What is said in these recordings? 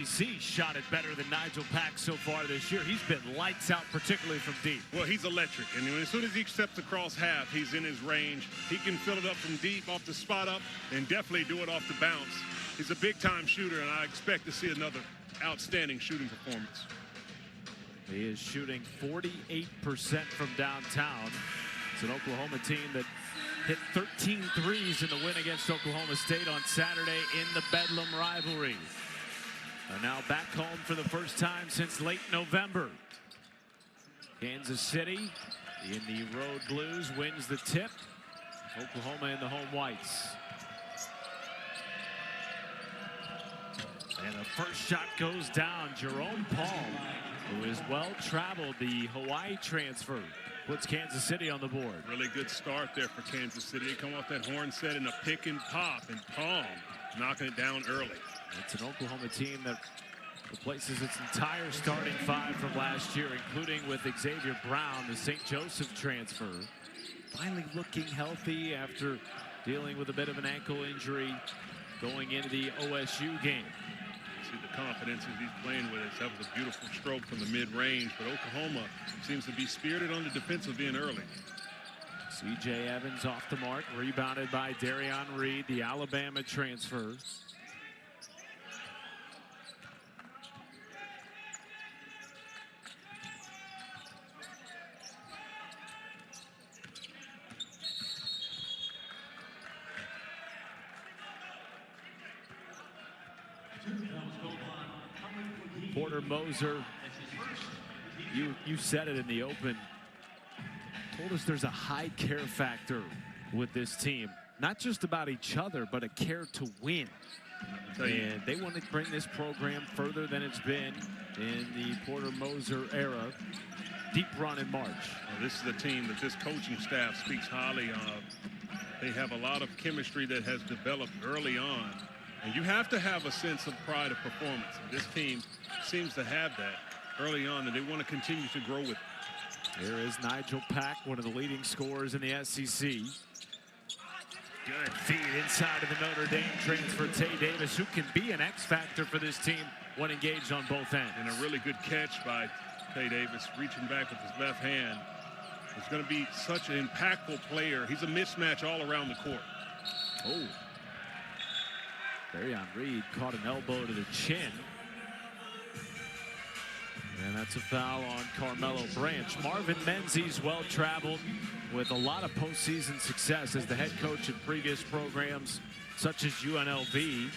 MBB shot it better than Nigel Pack so far this year. He's been lights out, particularly from deep. Well, he's electric, and as soon as he steps across half, he's in his range. He can fill it up from deep, off the spot up, and definitely do it off the bounce. He's a big-time shooter, and I expect to see another outstanding shooting performance. He is shooting 48% from downtown. It's an Oklahoma team that hit 13 threes in the win against Oklahoma State on Saturday in the Bedlam rivalry. They're now back home for the first time since late November. Kansas City in the road blues wins the tip. Oklahoma in the home whites. And the first shot goes down. Jerome Palm, who is well-traveled, the Hawaii transfer, puts Kansas City on the board. Really good start there for Kansas City. They come off that horn set in a pick and pop, and Palm knocking it down early. It's an Oklahoma team that replaces its entire starting five from last year, including with Xavier Brown, the St. Joseph transfer. Finally looking healthy after dealing with a bit of an ankle injury going into the OSU game. See the confidence that he's playing with. That was a beautiful stroke from the mid-range, but Oklahoma seems to be spirited on the defensive end early. C.J. Evans off the mark, rebounded by Darion Reed, the Alabama transfer. Porter Moser, you said it in the open, told us there's a high care factor with this team. Not just about each other, but a care to win. And they want to bring this program further than it's been in the Porter Moser era. Deep run in March. Well, this is a team that this coaching staff speaks highly of. They have a lot of chemistry that has developed early on. And you have to have a sense of pride of performance. And this team seems to have that early on, and they want to continue to grow with it. Here is Nigel Pack, one of the leading scorers in the SEC. Good feed inside of the Notre Dame transfer, Tay Davis, who can be an X factor for this team when engaged on both ends. And a really good catch by Tay Davis, reaching back with his left hand. He's going to be such an impactful player. He's a mismatch all around the court. Oh. Darion Reed caught an elbow to the chin. And that's a foul on Carmelo Branch. Marvin Menzies, well-traveled with a lot of postseason success as the head coach in previous programs such as UNLV. He's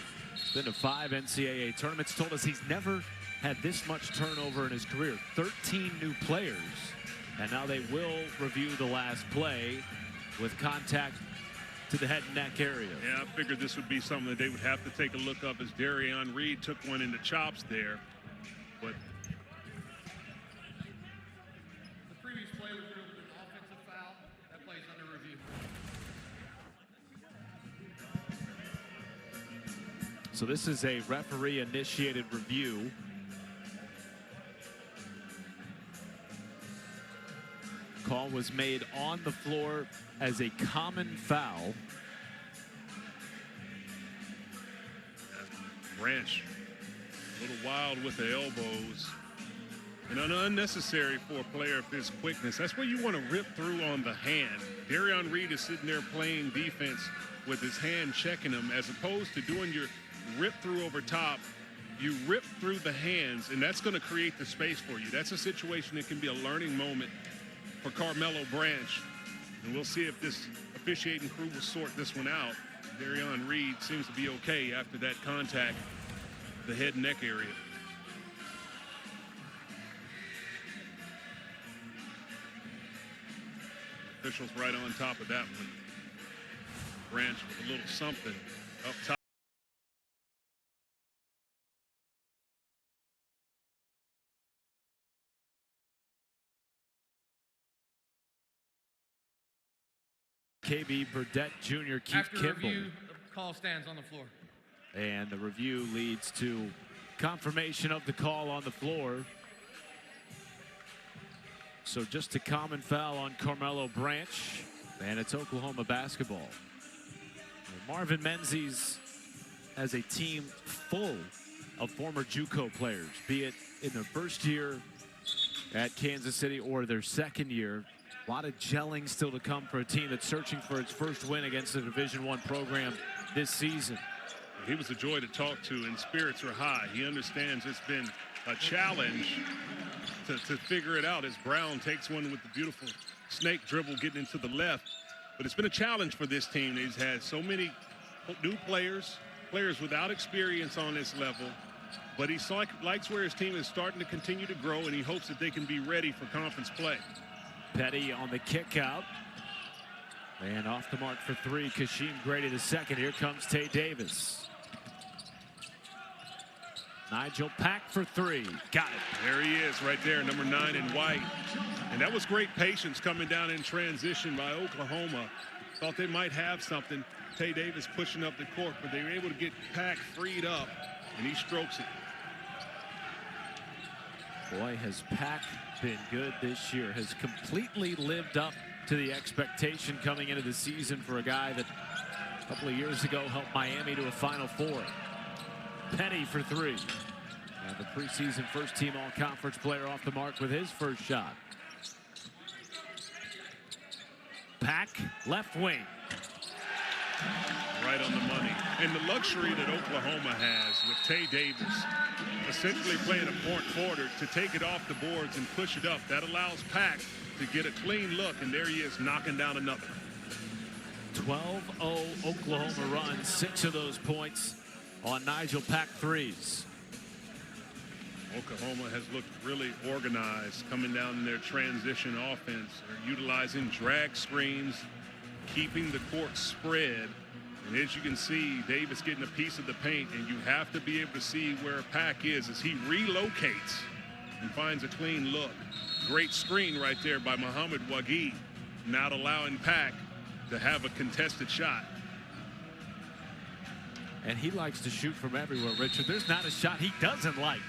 been to 5 NCAA tournaments. Told us he's never had this much turnover in his career. 13 new players. And now they will review the last play with contact to the head and neck area. Yeah, I figured this would be something that they would have to take a look up as Darion Reed took one in the chops there. But the previous play was an offensive foul. That play's under review. So this is a referee-initiated review. Call was made on the floor as a common foul. Branch a little wild with the elbows and unnecessary for a player of his quickness. That's where you want to rip through on the hand. Darion Reed is sitting there playing defense with his hand checking him, as opposed to doing your rip through over top. You rip through the hands, and that's going to create the space for you. That's a situation that can be a learning moment for Carmelo Branch. And we'll see if this officiating crew will sort this one out. Darion Reed seems to be okay after that contact, the head and neck area. Officials right on top of that one. Branch with a little something up top. KB Burdett Jr. Keith After Kimball. review, the call stands on the floor. And the review leads to confirmation of the call on the floor. So just a common foul on Carmelo Branch, and it's Oklahoma basketball. And Marvin Menzies has a team full of former JUCO players, be it in their first year at Kansas City or their second year. A lot of gelling still to come for a team that's searching for its first win against a Division I program this season. He was a joy to talk to, and spirits are high. He understands it's been a challenge to figure it out as Brown takes one with the beautiful snake dribble getting into the left. But it's been a challenge for this team. He's had so many new players without experience on this level. But he likes where his team is starting to continue to grow, and he hopes that they can be ready for conference play. Petty on the kick out. And off the mark for three, Kashim Grady the second. Here comes Tay Davis. Nigel Pack for three. Got it. There he is right there, number 9 in white. And that was great patience coming down in transition by Oklahoma. Thought they might have something. Tay Davis pushing up the court, but they were able to get Pack freed up, and he strokes it. Boy, has Pack been good this year. Has completely lived up to the expectation coming into the season for a guy that a couple of years ago helped Miami to a Final Four. Petty for three. And the preseason first team all-conference player off the mark with his first shot. Pack, left wing. Right on the money. And the luxury that Oklahoma has with Tay Davis essentially playing a point forward to take it off the boards and push it up. That allows Pack to get a clean look, and there he is knocking down another. 12-0 Oklahoma run, 6 of those points on Nigel Pack threes. Oklahoma has looked really organized coming down in their transition offense. They're utilizing drag screens, keeping the court spread. And as you can see, Davis getting a piece of the paint, and you have to be able to see where Pack is as he relocates and finds a clean look. Great screen right there by Muhammad Wagee, not allowing Pack to have a contested shot. And he likes to shoot from everywhere, Richard. There's not a shot he doesn't like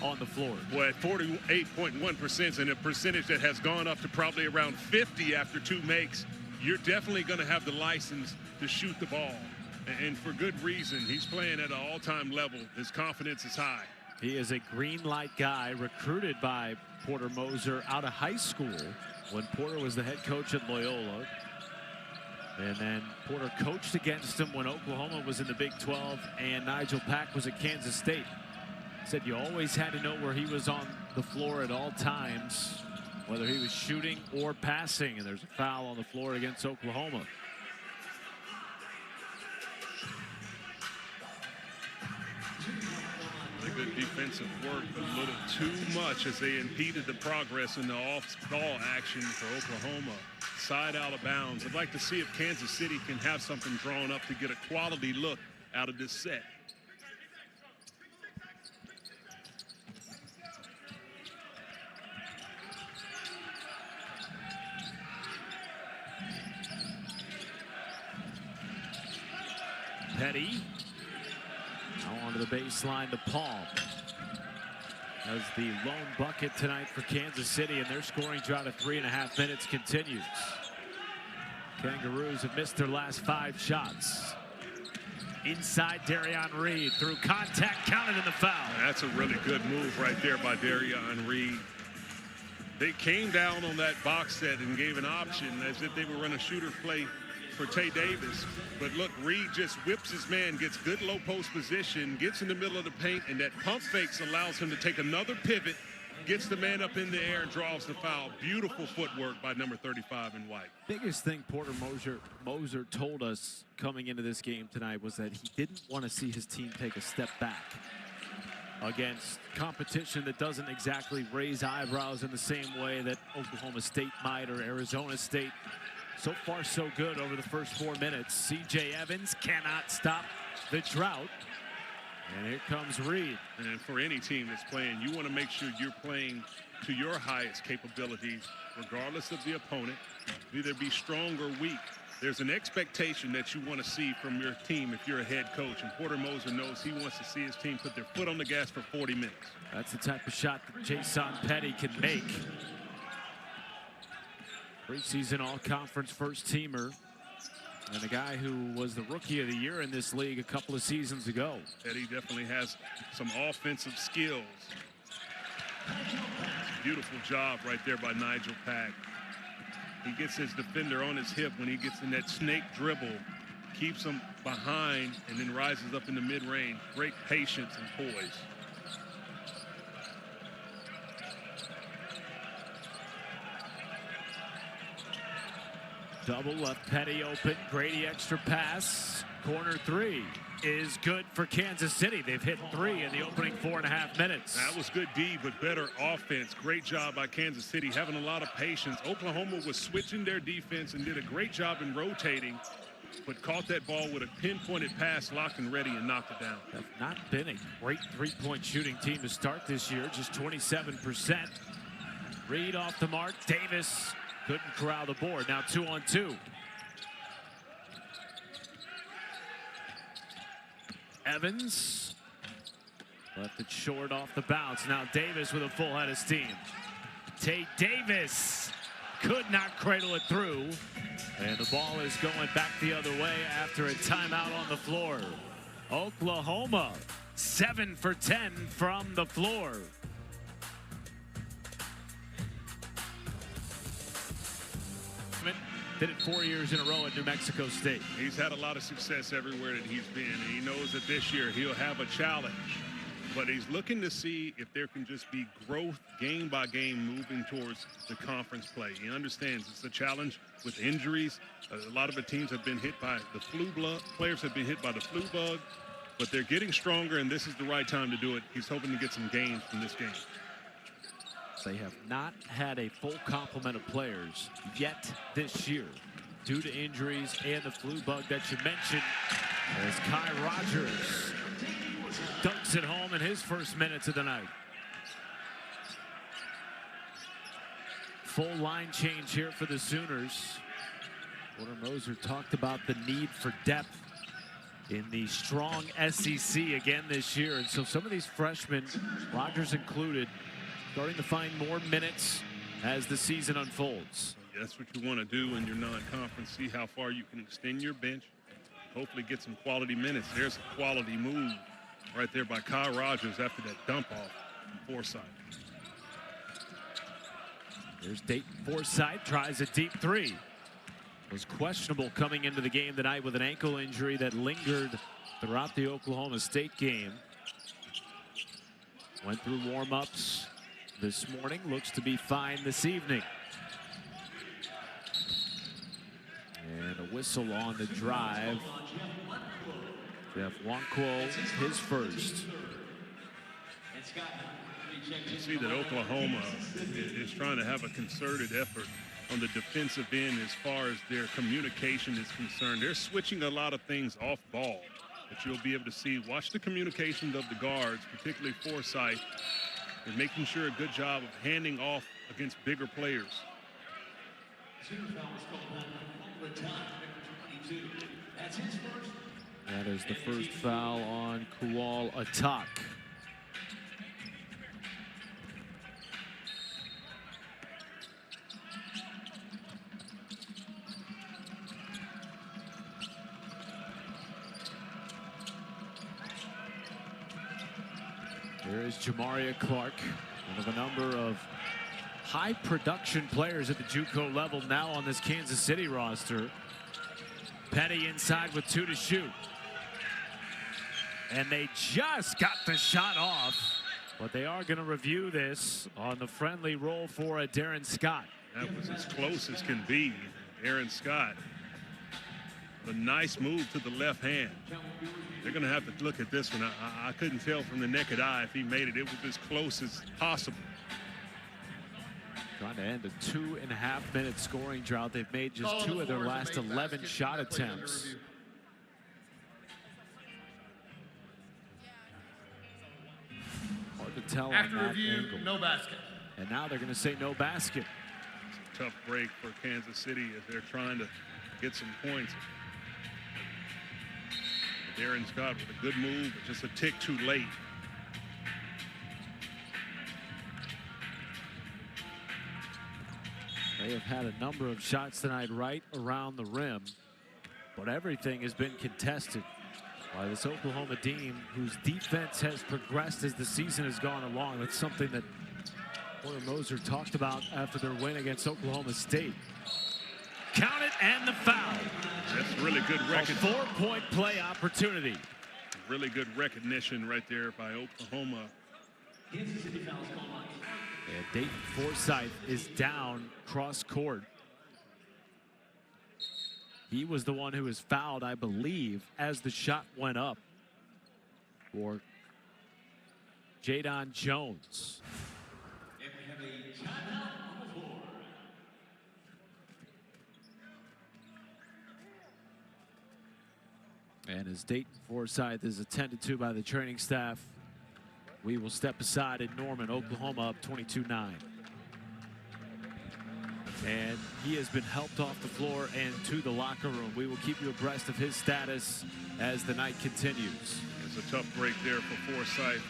on the floor. Well, at 48.1%, and a percentage that has gone up to probably around 50 after 2 makes, you're definitely going to have the license to shoot the ball. And for good reason. He's playing at an all-time level. His confidence is high. He is a green light guy, recruited by Porter Moser out of high school when Porter was the head coach at Loyola. And then Porter coached against him when Oklahoma was in the Big 12 and Nigel Pack was at Kansas State. Said you always had to know where he was on the floor at all times, whether he was shooting or passing. And there's a foul on the floor against Oklahoma. Really good defensive work, but a little too much as they impeded the progress in the off-ball action for Oklahoma. Side out of bounds. I'd like to see if Kansas City can have something drawn up to get a quality look out of this set. Petty. Now onto the baseline to Paul. As the lone bucket tonight for Kansas City, and their scoring drought of 3.5 minutes continues. Kangaroos have missed their last 5 shots. Inside Darion Reed through contact, counted in the foul. That's a really good move right there by Darion Reed. They came down on that box set and gave an option as if they were running a shooter play for Tay Davis. But look, Reed just whips his man, gets good low post position, gets in the middle of the paint, and that pump fakes allows him to take another pivot, gets the man up in the air and draws the foul. Beautiful footwork by number 35 in white. Biggest thing Porter Moser told us coming into this game tonight was that he didn't want to see his team take a step back against competition that doesn't exactly raise eyebrows in the same way that Oklahoma State might or Arizona State. So far, so good over the first 4 minutes. C.J. Evans cannot stop the drought. And here comes Reed. And for any team that's playing, you want to make sure you're playing to your highest capabilities, regardless of the opponent, either be strong or weak. There's an expectation that you want to see from your team if you're a head coach. And Porter Moser knows he wants to see his team put their foot on the gas for 40 minutes. That's the type of shot that Jason Petty can make. Preseason all-conference first-teamer. and a guy who was the Rookie of the Year in this league a couple of seasons ago. Eddie definitely has some offensive skills. Beautiful job right there by Nigel Pack. He gets his defender on his hip when he gets in that snake dribble, keeps him behind, and then rises up in the mid-range. Great patience and poise. Double left Petty open. Grady extra pass. Corner three is good for Kansas City. They've hit 3 in the opening 4.5 minutes. That was good D, but better offense. Great job by Kansas City, having a lot of patience. Oklahoma was switching their defense and did a great job in rotating, but caught that ball with a pinpointed pass, locked and ready, and knocked it down. Have not been a great three-point shooting team to start this year, just 27%. Reed off the mark. Davis couldn't corral the board. Now 2-on-2. Evans left it short off the bounce. Now Davis with a full head of steam. Tate Davis could not cradle it through. And the ball is going back the other way after a timeout on the floor. Oklahoma 7 for 10 from the floor. Did it 4 years in a row at New Mexico State. He's had a lot of success everywhere that he's been, and he knows that this year he'll have a challenge. But he's looking to see if there can just be growth game by game moving towards the conference play. He understands it's a challenge with injuries. A lot of the teams have been hit by the flu bug. Players have been hit by the flu bug, but they're getting stronger, and this is the right time to do it. He's hoping to get some gains from this game. They have not had a full complement of players yet this year due to injuries and the flu bug that you mentioned, as Kai Rogers dunks it home in his first minutes of the night. Full line change here for the Sooners. Porter Moser talked about the need for depth in the strong SEC again this year, and so some of these freshmen, Rogers included, starting to find more minutes as the season unfolds. That's what you want to do in your non-conference. See how far you can extend your bench. Hopefully get some quality minutes. There's a quality move right there by Kai Rogers after that dump off from Forsythe. There's Dayton Forsythe, tries a deep three. Was questionable coming into the game tonight with an ankle injury that lingered throughout the Oklahoma State game. Went through warm-ups this morning, looks to be fine this evening. And a whistle on the drive. Jeff Wanquo, his first. You see that Oklahoma is trying to have a concerted effort on the defensive end as far as their communication is concerned. They're switching a lot of things off ball that you'll be able to see. Watch the communication of the guards, particularly Forsythe, and making sure a good job of handing off against bigger players. That is the first foul on Kual Atak. There is Jamaria Clark, one of a number of high production players at the JUCO level now on this Kansas City roster. Petty inside with 2 to shoot. And they just got the shot off, but they are going to review this on the friendly roll for Darren Scott. That was as close as can be. Aaron Scott. A nice move to the left hand. They're going to have to look at this one. I couldn't tell from the naked eye if he made it. It was as close as possible. Trying to end a 2.5-minute scoring drought. They've made just 2 of their last 11 shot attempts. Hard to tell After on that review, angle. no basket. And now they're going to say no basket. It's a tough break for Kansas City as they're trying to get some points. Darren Scott with a good move, but just a tick too late. They have had a number of shots tonight right around the rim. But everything has been contested by this Oklahoma team, whose defense has progressed as the season has gone along. That's something that Porter Moser talked about after their win against Oklahoma State. Count it, and the foul. That's really good recognition. A 4-point play opportunity. Really good recognition right there by Oklahoma. And Dayton Forsythe is down cross court. He was the one who was fouled, I believe, as the shot went up for Jadon Jones. And as Dayton Forsythe is attended to by the training staff, we will step aside in Norman, Oklahoma, up 22-9. And he has been helped off the floor and to the locker room. We will keep you abreast of his status as the night continues. It's a tough break there for Forsythe.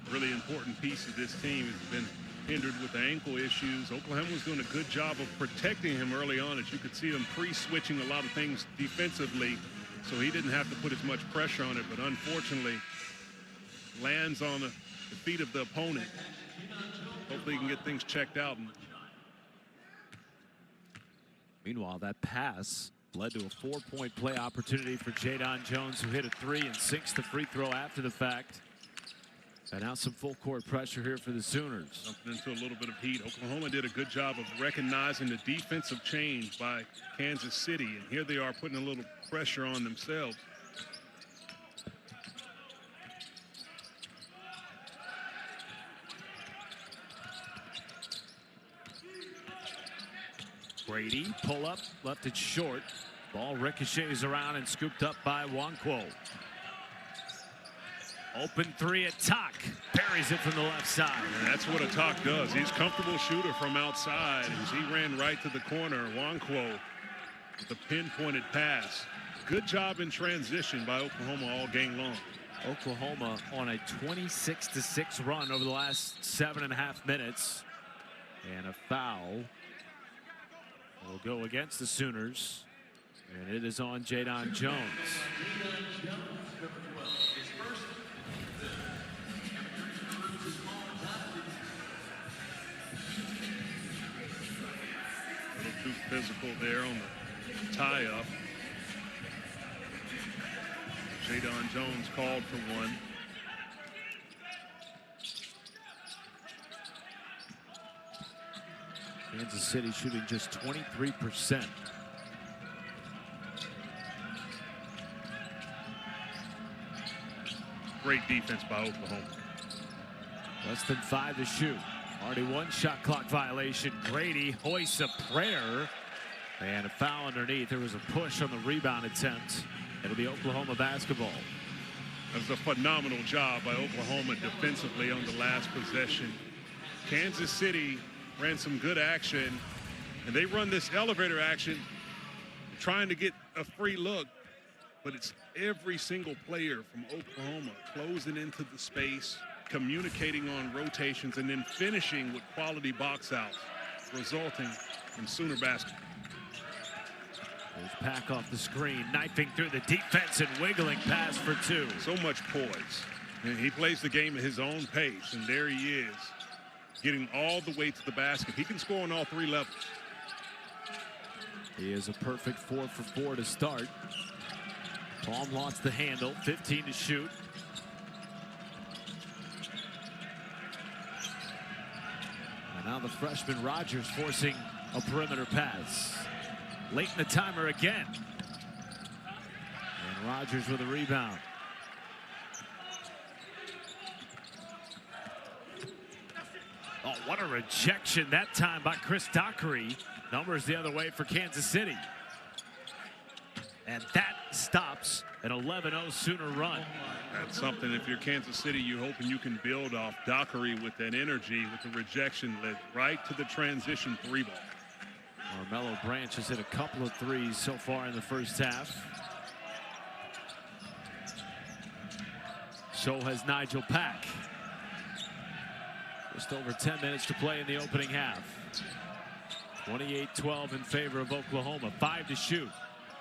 A really important piece of this team has been hindered with ankle issues. Oklahoma was doing a good job of protecting him early on, as you could see them pre-switching a lot of things defensively, so he didn't have to put as much pressure on it, but unfortunately lands on the feet of the opponent. Hopefully he can get things checked out. Meanwhile, that pass led to a 4-point play opportunity for Jadon Jones, who hit a 3 and sinks the free throw after the fact. And now some full court pressure here for the Sooners. Jumping into a little bit of heat. Oklahoma did a good job of recognizing the defensive change by Kansas City, and here they are putting a little pressure on themselves. Brady, pull up, left it short. Ball ricochets around and scooped up by Nwankwo. Open three at Talk. Parries it from the left side. And that's what a Talk does. He's a comfortable shooter from outside. As he ran right to the corner, Nwankwo with a pinpointed pass. Good job in transition by Oklahoma all game long. Oklahoma on a 26-6 run over the last 7.5 minutes. And a foul will go against the Sooners. And it is on Jadon Jones. A little too physical there on the tie-up. Jadon Jones called for one. Kansas City shooting just 23%. Great defense by Oklahoma. Less than 5 to shoot. Already one shot clock violation. Grady hoists a prayer. And a foul underneath. There was a push on the rebound attempt. It'll be Oklahoma basketball. That was a phenomenal job by Oklahoma defensively on the last possession. Kansas City ran some good action, and they run this elevator action trying to get a free look, but it's every single player from Oklahoma closing into the space, communicating on rotations, and then finishing with quality box outs, resulting in Sooner basketball. There's Pack off the screen, knifing through the defense and wiggling pass for 2. So much poise. And he plays the game at his own pace, and there he is, getting all the way to the basket. He can score on all 3 levels. He is a perfect 4 for 4 to start. Palm lost the handle, 15 to shoot. And now the freshman Rogers forcing a perimeter pass. Late in the timer again. And Rogers with a rebound. Oh, what a rejection that time by Chris Dockery. Numbers the other way for Kansas City. And that stops an 11-0 Sooner run. That's something, if you're Kansas City, you're hoping you can build off. Dockery with that energy, with the rejection, led right to the transition 3 ball. Carmelo Branch has hit a couple of threes so far in the first half. So has Nigel Pack. Just over 10 minutes to play in the opening half. 28-12 in favor of Oklahoma. 5 to shoot.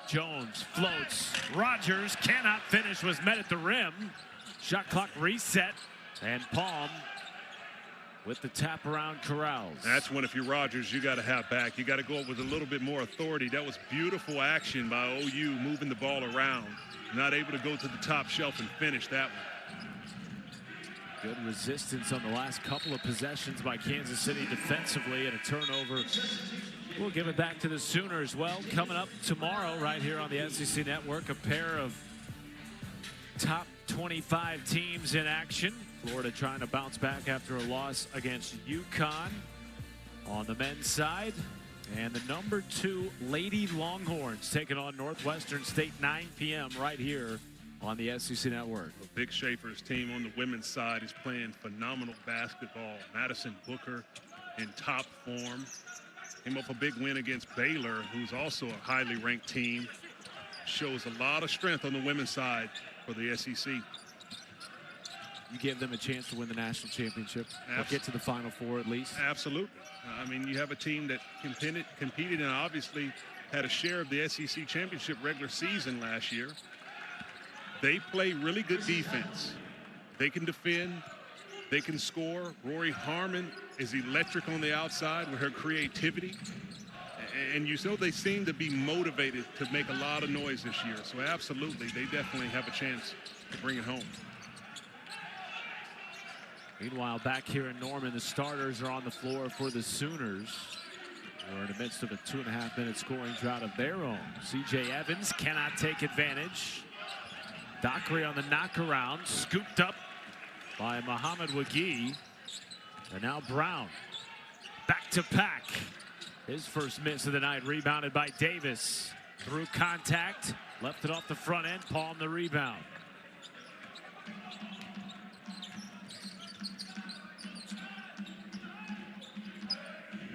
Jones floats. Rogers cannot finish, was met at the rim. Shot clock reset, and Palm with the tap around Corrals. That's one, if you're Rogers, you got to have back. You got to go up with a little bit more authority. That was beautiful action by OU, moving the ball around. Not able to go to the top shelf and finish that one. Good resistance on the last couple of possessions by Kansas City defensively, and a turnover. We'll give it back to the Sooners. Well, coming up tomorrow right here on the SEC Network, a pair of top 25 teams in action. Florida trying to bounce back after a loss against UConn on the men's side. And the #2 Lady Longhorns taking on Northwestern State, 9 p.m. right here on the SEC Network. Vic Schaefer's team on the women's side is playing phenomenal basketball. Madison Booker in top form. Came up a big win against Baylor, who's also a highly ranked team. Shows a lot of strength on the women's side for the SEC. You give them a chance to win the national championship or get to the Final Four at least? Absolutely. I mean, you have a team that competed and obviously had a share of the SEC championship regular season last year. They play really good defense. They can defend. They can score. Rory Harmon is electric on the outside with her creativity. And you know they seem to be motivated to make a lot of noise this year. So absolutely, they definitely have a chance to bring it home. Meanwhile, back here in Norman, the starters are on the floor for the Sooners. We're in the midst of a 2.5-minute scoring drought of their own. C.J. Evans cannot take advantage. Dockery on the knockaround, scooped up by Muhammad Wagee. And now Brown back to Pack. His first miss of the night, rebounded by Davis. Through contact, left it off the front end, Palm the rebound.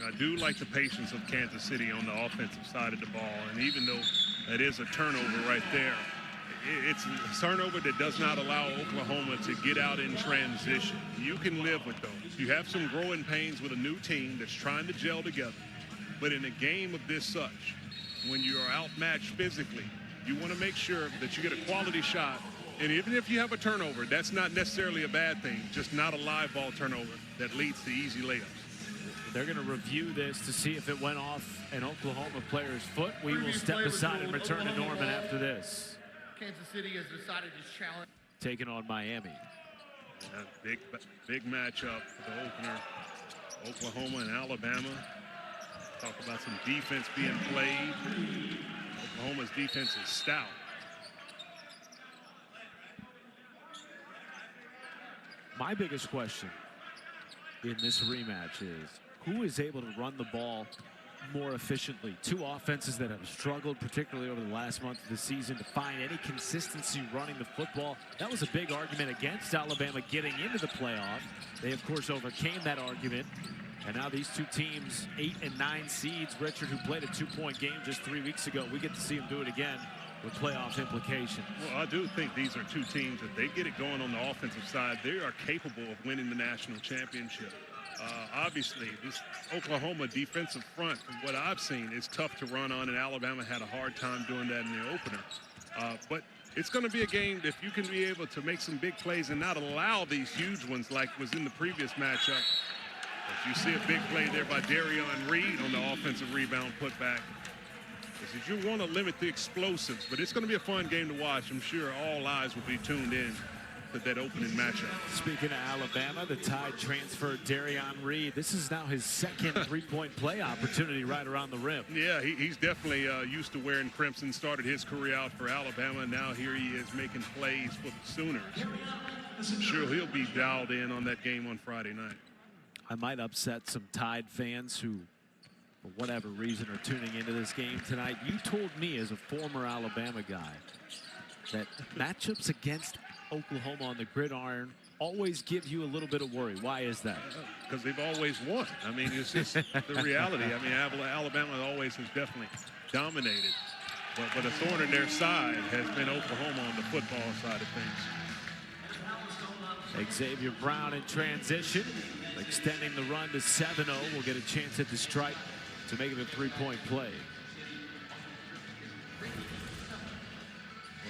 I do like the patience of Kansas City on the offensive side of the ball. And even though that is a turnover right there, it's a turnover that does not allow Oklahoma to get out in transition. You can live with those. You have some growing pains with a new team that's trying to gel together. But in a game of this such, when you are outmatched physically, you want to make sure that you get a quality shot. And even if you have a turnover, that's not necessarily a bad thing, just not a live ball turnover that leads to easy layups. They're going to review this to see if it went off an Oklahoma player's foot. We will step aside and return to Norman after this. Kansas City has decided to challenge. Taking on Miami. Big matchup for the opener. Oklahoma and Alabama. Talk about some defense being played. Oklahoma's defense is stout. My biggest question in this rematch is who is able to run the ball more efficiently? Two offenses that have struggled, particularly over the last month of the season, to find any consistency running the football. That was a big argument against Alabama getting into the playoff. They, of course, overcame that argument. And now these two teams, 8 and 9 seeds, Richard, who played a 2-point game just 3 weeks ago, we get to see them do it again with playoff implications. Well, I do think these are two teams that they get it going on the offensive side. They are capable of winning the national championship. Obviously, this Oklahoma defensive front, from what I've seen, is tough to run on, and Alabama had a hard time doing that in the opener. But it's going to be a game that if you can be able to make some big plays and not allow these huge ones like was in the previous matchup. As you see a big play there by Darion Reed on the offensive rebound putback. You want to limit the explosives, but it's going to be a fun game to watch. I'm sure all eyes will be tuned in to that opening matchup. Speaking of Alabama, the Tide transfer Darion Reed. This is now his second 3-point play opportunity right around the rim. Yeah, he's definitely used to wearing crimson. Started his career out for Alabama. Now here he is making plays for the Sooners. I'm sure he'll be dialed in on that game on Friday night. I might upset some Tide fans who, for whatever reason, are tuning into this game tonight. You told me as a former Alabama guy that matchups against Oklahoma on the gridiron always give you a little bit of worry. Why is that? Because they've always won. I mean, it's just the reality. I mean, Alabama always has definitely dominated. But a thorn in their side has been Oklahoma on the football side of things. Xavier Brown in transition, extending the run to 7-0. We'll get a chance at the strike to make it a 3-point play.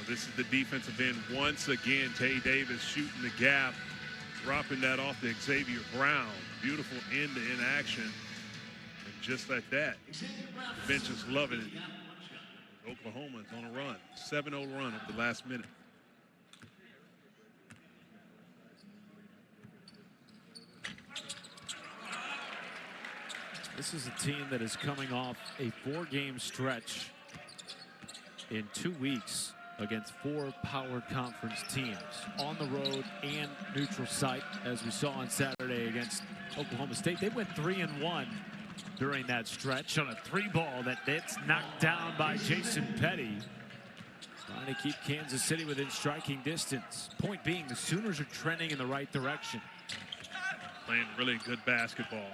This is the defensive end once again. Tay Davis shooting the gap, dropping that off to Xavier Brown. Beautiful end-to-end action. And just like that, the bench is loving it. Oklahoma is on a run. 7-0 run over the last minute. This is a team that is coming off a 4-game stretch in 2 weeks against 4 power conference teams on the road and neutral site, as we saw on Saturday against Oklahoma State. They went 3-1 during that stretch on a 3-ball that gets knocked down by Jason Petty, trying to keep Kansas City within striking distance. Point being, the Sooners are trending in the right direction. Playing really good basketball.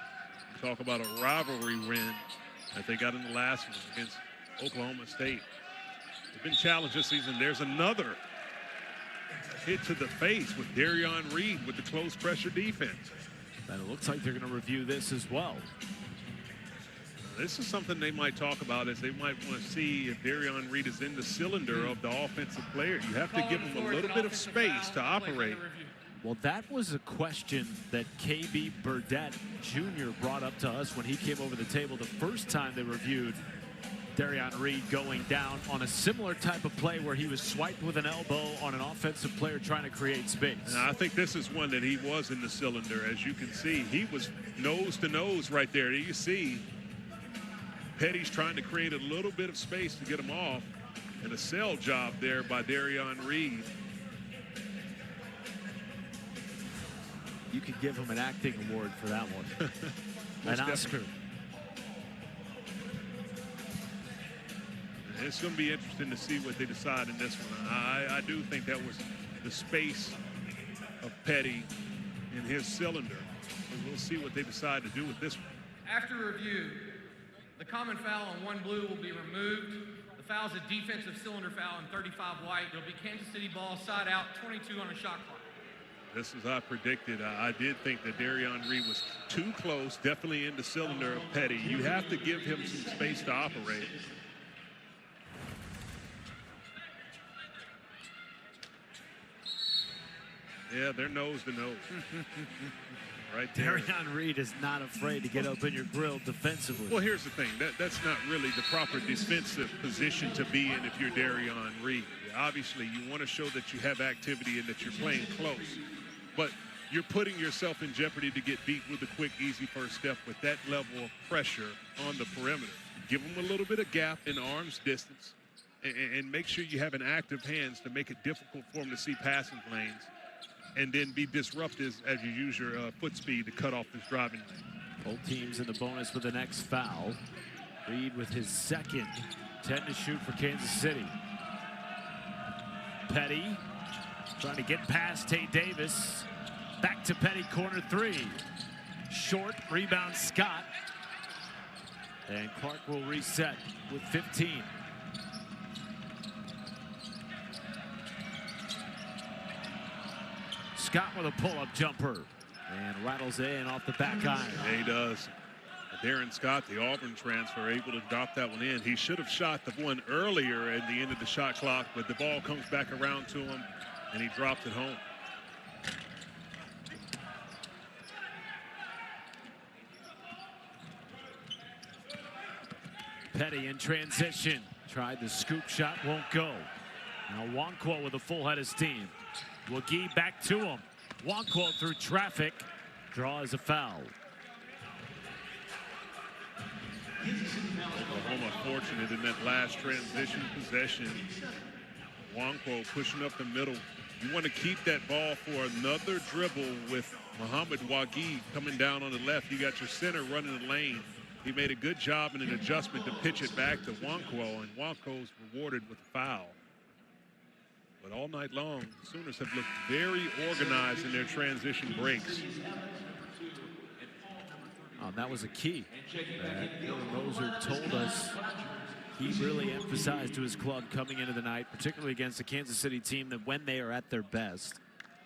Talk about a rivalry win that they got in the last one against Oklahoma State. They've been challenged this season. There's another hit to the face with Darion Reed with the close pressure defense. And it looks like they're going to review this as well. This is something they might talk about, as they might want to see if Darion Reed is in the cylinder of the offensive player. You have to give him a little bit of space to operate. Well, that was a question that KB Burdett Jr. brought up to us when he came over the table the first time they reviewed Darion Reed going down on a similar type of play where he was swiped with an elbow on an offensive player trying to create space. And I think this is one that he was in the cylinder. As you can see, he was nose to nose right there. You see Petty's trying to create a little bit of space to get him off, and a sell job there by Darion Reed. You could give him an acting award for that one. An Oscar. It's going to be interesting to see what they decide in this one. I do think that was the space of Petty in his cylinder. So we'll see what they decide to do with this one. After review, the common foul on 1 blue will be removed. The foul is a defensive cylinder foul on 35 white. It'll be Kansas City ball, side out, 22 on a shot clock. This is I predicted. I did think that Darion Reed was too close, definitely in the cylinder of Petty. You have to give him some space to operate. Yeah, they're nose to nose. Right there. Darion Reed is not afraid to get up in your grill defensively. Well, here's the thing. That's not really the proper defensive position to be in if you're Darion Reed. Obviously, you want to show that you have activity and that you're playing close. But you're putting yourself in jeopardy to get beat with a quick, easy first step with that level of pressure on the perimeter. Give them a little bit of gap in arm's distance and make sure you have an active hands to make it difficult for them to see passing lanes, and then be disruptive as you use your foot speed to cut off this driving lane. Both teams in the bonus with the next foul. Reed with his second. 10 to shoot for Kansas City. Petty trying to get past Tate Davis. Back to Petty, corner 3. Short, rebound Scott. And Clark will reset with 15. Scott with a pull-up jumper and rattles in off the back iron. Yeah, he does. Darren Scott, the Auburn transfer, able to drop that one in. He should have shot the one earlier at the end of the shot clock, but the ball comes back around to him and he dropped it home. Petty in transition. Tried the scoop shot, won't go. Now Wanquo with a full head of steam. Wagee back to him. Wanquo through traffic. Draws a foul. Oklahoma fortunate in that last transition possession. Wanquo pushing up the middle. You want to keep that ball for another dribble with Muhammad Wagee coming down on the left. You got your center running the lane. He made a good job in an adjustment to pitch it back to Wanquo, and Wanquo's rewarded with a foul. But all night long, the Sooners have looked very organized in their transition breaks. That was a key. Moser told us he really emphasized to his club coming into the night, particularly against the Kansas City team, that when they are at their best,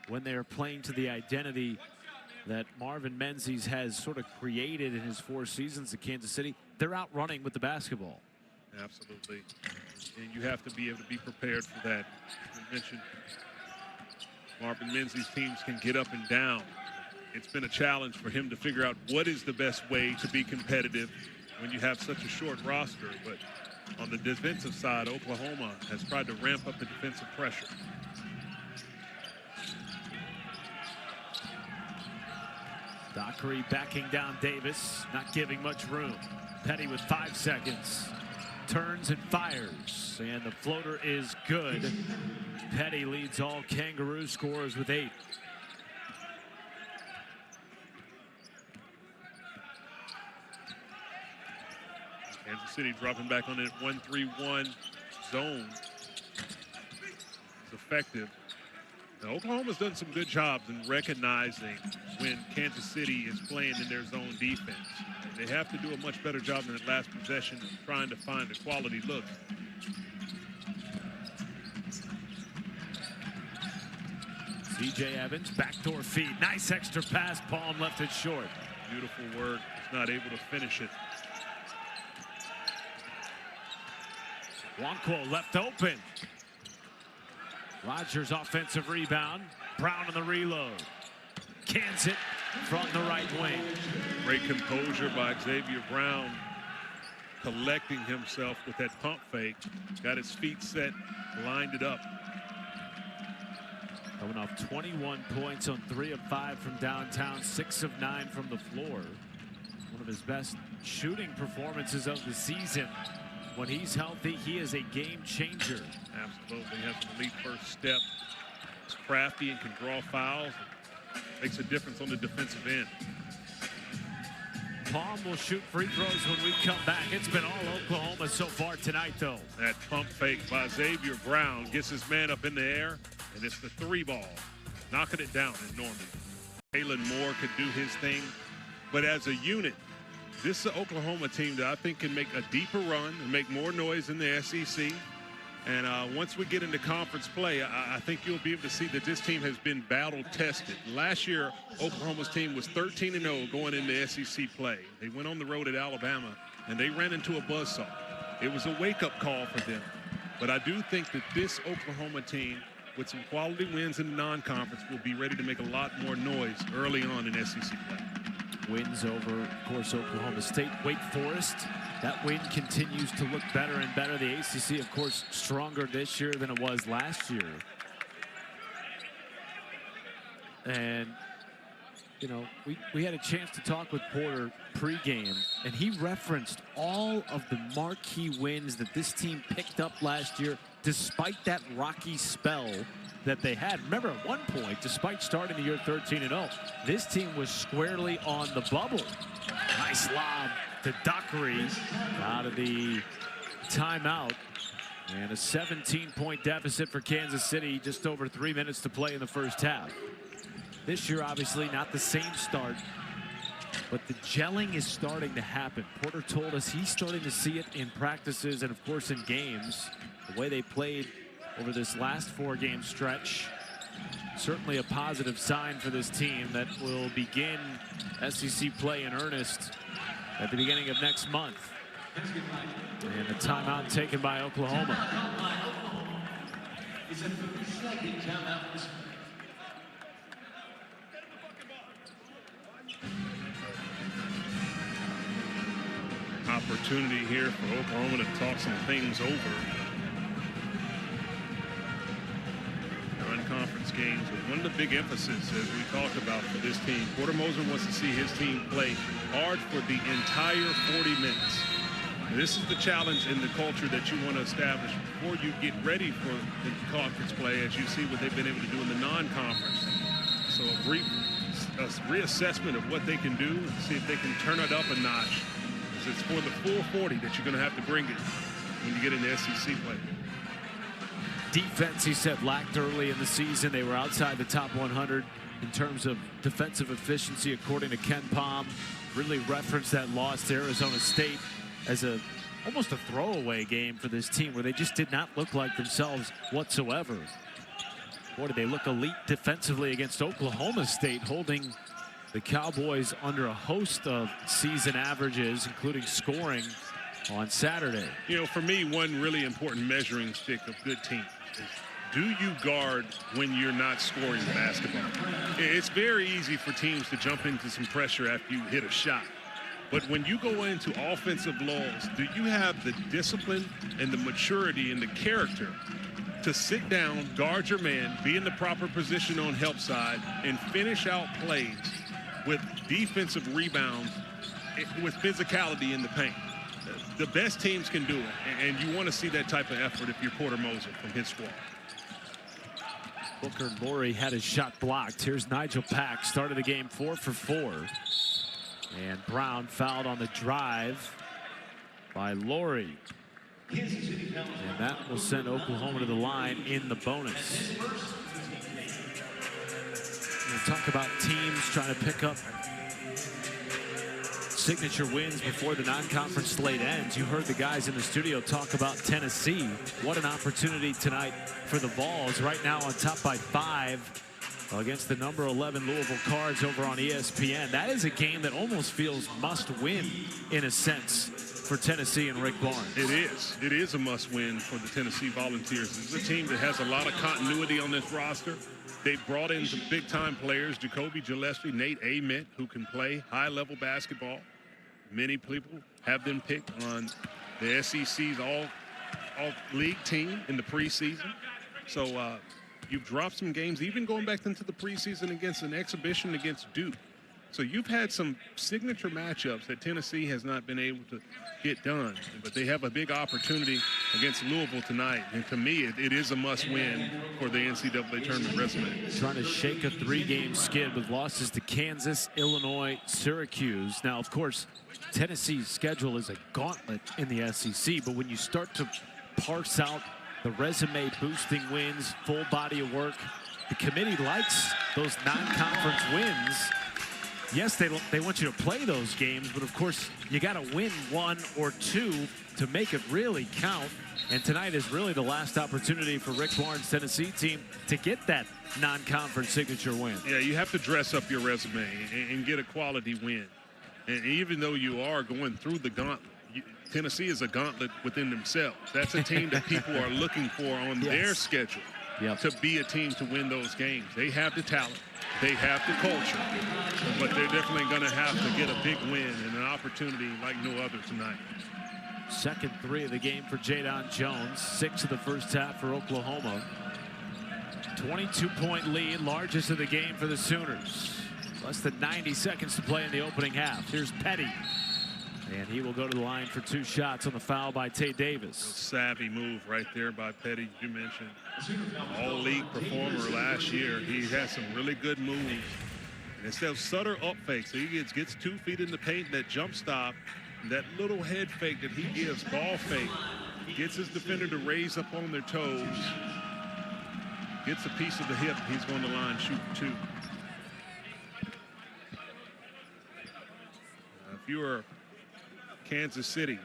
when they are playing to the identity that Marvin Menzies has sort of created in his 4 seasons at Kansas City, they're out running with the basketball. Absolutely. And you have to be able to be prepared for that. You mentioned Marvin Menzies' teams can get up and down. It's been a challenge for him to figure out what is the best way to be competitive when you have such a short roster. But on the defensive side, Oklahoma has tried to ramp up the defensive pressure. Dockery backing down Davis, not giving much room. Petty with 5 seconds. Turns and fires, and the floater is good. Petty leads all Kangaroos scorers with 8. Kansas City dropping back on that 1-3-1 zone. It's effective. Now, Oklahoma's done some good jobs in recognizing when Kansas City is playing in their zone defense. They have to do a much better job in that last possession of trying to find a quality look. C.J. Evans, backdoor feed. Nice extra pass. Palm left it short. Beautiful work. He's not able to finish it. Wanko left open. Rogers offensive rebound. Brown on the reload. Cans it from the right wing. Great composure by Xavier Brown, collecting himself with that pump fake. Got his feet set, lined it up. Coming off 21 points on 3 of 5 from downtown, 6 of 9 from the floor. One of his best shooting performances of the season. When he's healthy, he is a game changer. Absolutely, he has an elite first step. He's crafty and can draw fouls. Makes a difference on the defensive end. Palm will shoot free throws when we come back. It's been all Oklahoma so far tonight, though. That pump fake by Xavier Brown gets his man up in the air, and it's the 3 ball. Knocking it down in Norman. Kalen Moore could do his thing, but as a unit, this is an Oklahoma team that I think can make a deeper run and make more noise in the SEC. And once we get into conference play, I think you'll be able to see that this team has been battle-tested. Last year, Oklahoma's team was 13-0 going into SEC play. They went on the road at Alabama, and they ran into a buzzsaw. It was a wake-up call for them. But I do think that this Oklahoma team, with some quality wins in the non-conference, will be ready to make a lot more noise early on in SEC play. Wins over, of course, Oklahoma State, Wake Forest. That win continues to look better and better. The ACC, of course, stronger this year than it was last year. And, you know, we had a chance to talk with Porter pregame, and he referenced all of the marquee wins that this team picked up last year, despite that rocky spell that they had. Remember, at one point, despite starting the year 13-0, this team was squarely on the bubble. Nice lob to Dockery out of the timeout. And a 17-point deficit for Kansas City, just over 3 minutes to play in the first half. This year, obviously, not the same start, but the gelling is starting to happen. Porter told us he's starting to see it in practices and, of course, in games. The way they played over this last 4-game stretch, certainly a positive sign for this team that will begin SEC play in earnest at the beginning of next month. And the timeout taken by Oklahoma. Opportunity here for Oklahoma to talk some things over. Conference games, but one of the big emphasis, as we talked about, for this team, Porter Moser wants to see his team play hard for the entire 40 minutes. And this is the challenge in the culture that you want to establish before you get ready for the conference play, as you see what they've been able to do in the non-conference. So a reassessment of what they can do, and see if they can turn it up a notch. Because it's for the full 40 that you're going to have to bring it when you get into SEC play. Defense, he said, lacked early in the season. They were outside the top 100 in terms of defensive efficiency, according to Ken Palm. Really referenced that loss to Arizona State as almost a throwaway game for this team, where they just did not look like themselves whatsoever. Boy, did they look elite defensively against Oklahoma State, holding the Cowboys under a host of season averages, including scoring on Saturday. You know, for me, one really important measuring stick of good teams is, do you guard when you're not scoring the basketball? It's very easy for teams to jump into some pressure after you hit a shot. But when you go into offensive lulls, do you have the discipline and the maturity and the character to sit down, guard your man, be in the proper position on help side, and finish out plays with defensive rebounds, with physicality in the paint? The best teams can do it, and you want to see that type of effort if you're Porter Moser from his squad. Booker Laurie had his shot blocked. Here's Nigel Pack, started the game 4 for 4. And Brown fouled on the drive by Laurie. And that will send Oklahoma to the line in the bonus. We'll talk about teams trying to pick up signature wins before the non-conference slate ends. You heard the guys in the studio talk about Tennessee. What an opportunity tonight for the Vols. Right now on top by 5 against the number 11 Louisville Cards over on ESPN. That is a game that almost feels must win in a sense for Tennessee and Rick Barnes. It is. It is a must win for the Tennessee Volunteers. It's a team that has a lot of continuity on this roster. They've brought in some big-time players, Jacoby Gillespie, Nate Ament, who can play high-level basketball. Many people have them picked on the SEC's all-league team in the preseason. So you've dropped some games, even going back into the preseason against an exhibition against Duke. So you've had some signature matchups that Tennessee has not been able to get done. But they have a big opportunity against Louisville tonight. And to me, it is a must-win for the NCAA tournament resume. Trying to shake a 3-game skid with losses to Kansas, Illinois, Syracuse. Now, of course, Tennessee's schedule is a gauntlet in the SEC. But when you start to parse out the resume-boosting wins, full body of work, the committee likes those non-conference wins. Yes, they want you to play those games, but of course you got to win 1 or 2 to make it really count. And tonight is really the last opportunity for Rick Barnes' Tennessee team to get that non-conference signature win. Yeah, you have to dress up your resume and get a quality win. And even though you are going through the gauntlet, Tennessee is a gauntlet within themselves. That's a team that people are looking for on their schedule to be a team to win those games. They have the talent. They have the culture, but they're definitely going to have to get a big win and an opportunity like no other tonight. Second 3 of the game for Jadon Jones, 6 of the first half for Oklahoma. 22-point lead, largest of the game for the Sooners. Less than 90 seconds to play in the opening half. Here's Petty, and he will go to the line for 2 shots on the foul by Tay Davis. A savvy move right there by Petty. You mentioned all-league performer last year. He has some really good moves. And it's those Sutter up fakes. So he gets 2 feet in the paint, that jump stop, that little head fake that he gives, ball fake, gets his defender to raise up on their toes, gets a piece of the hip. He's going to the line, shoot 2. If you are Kansas City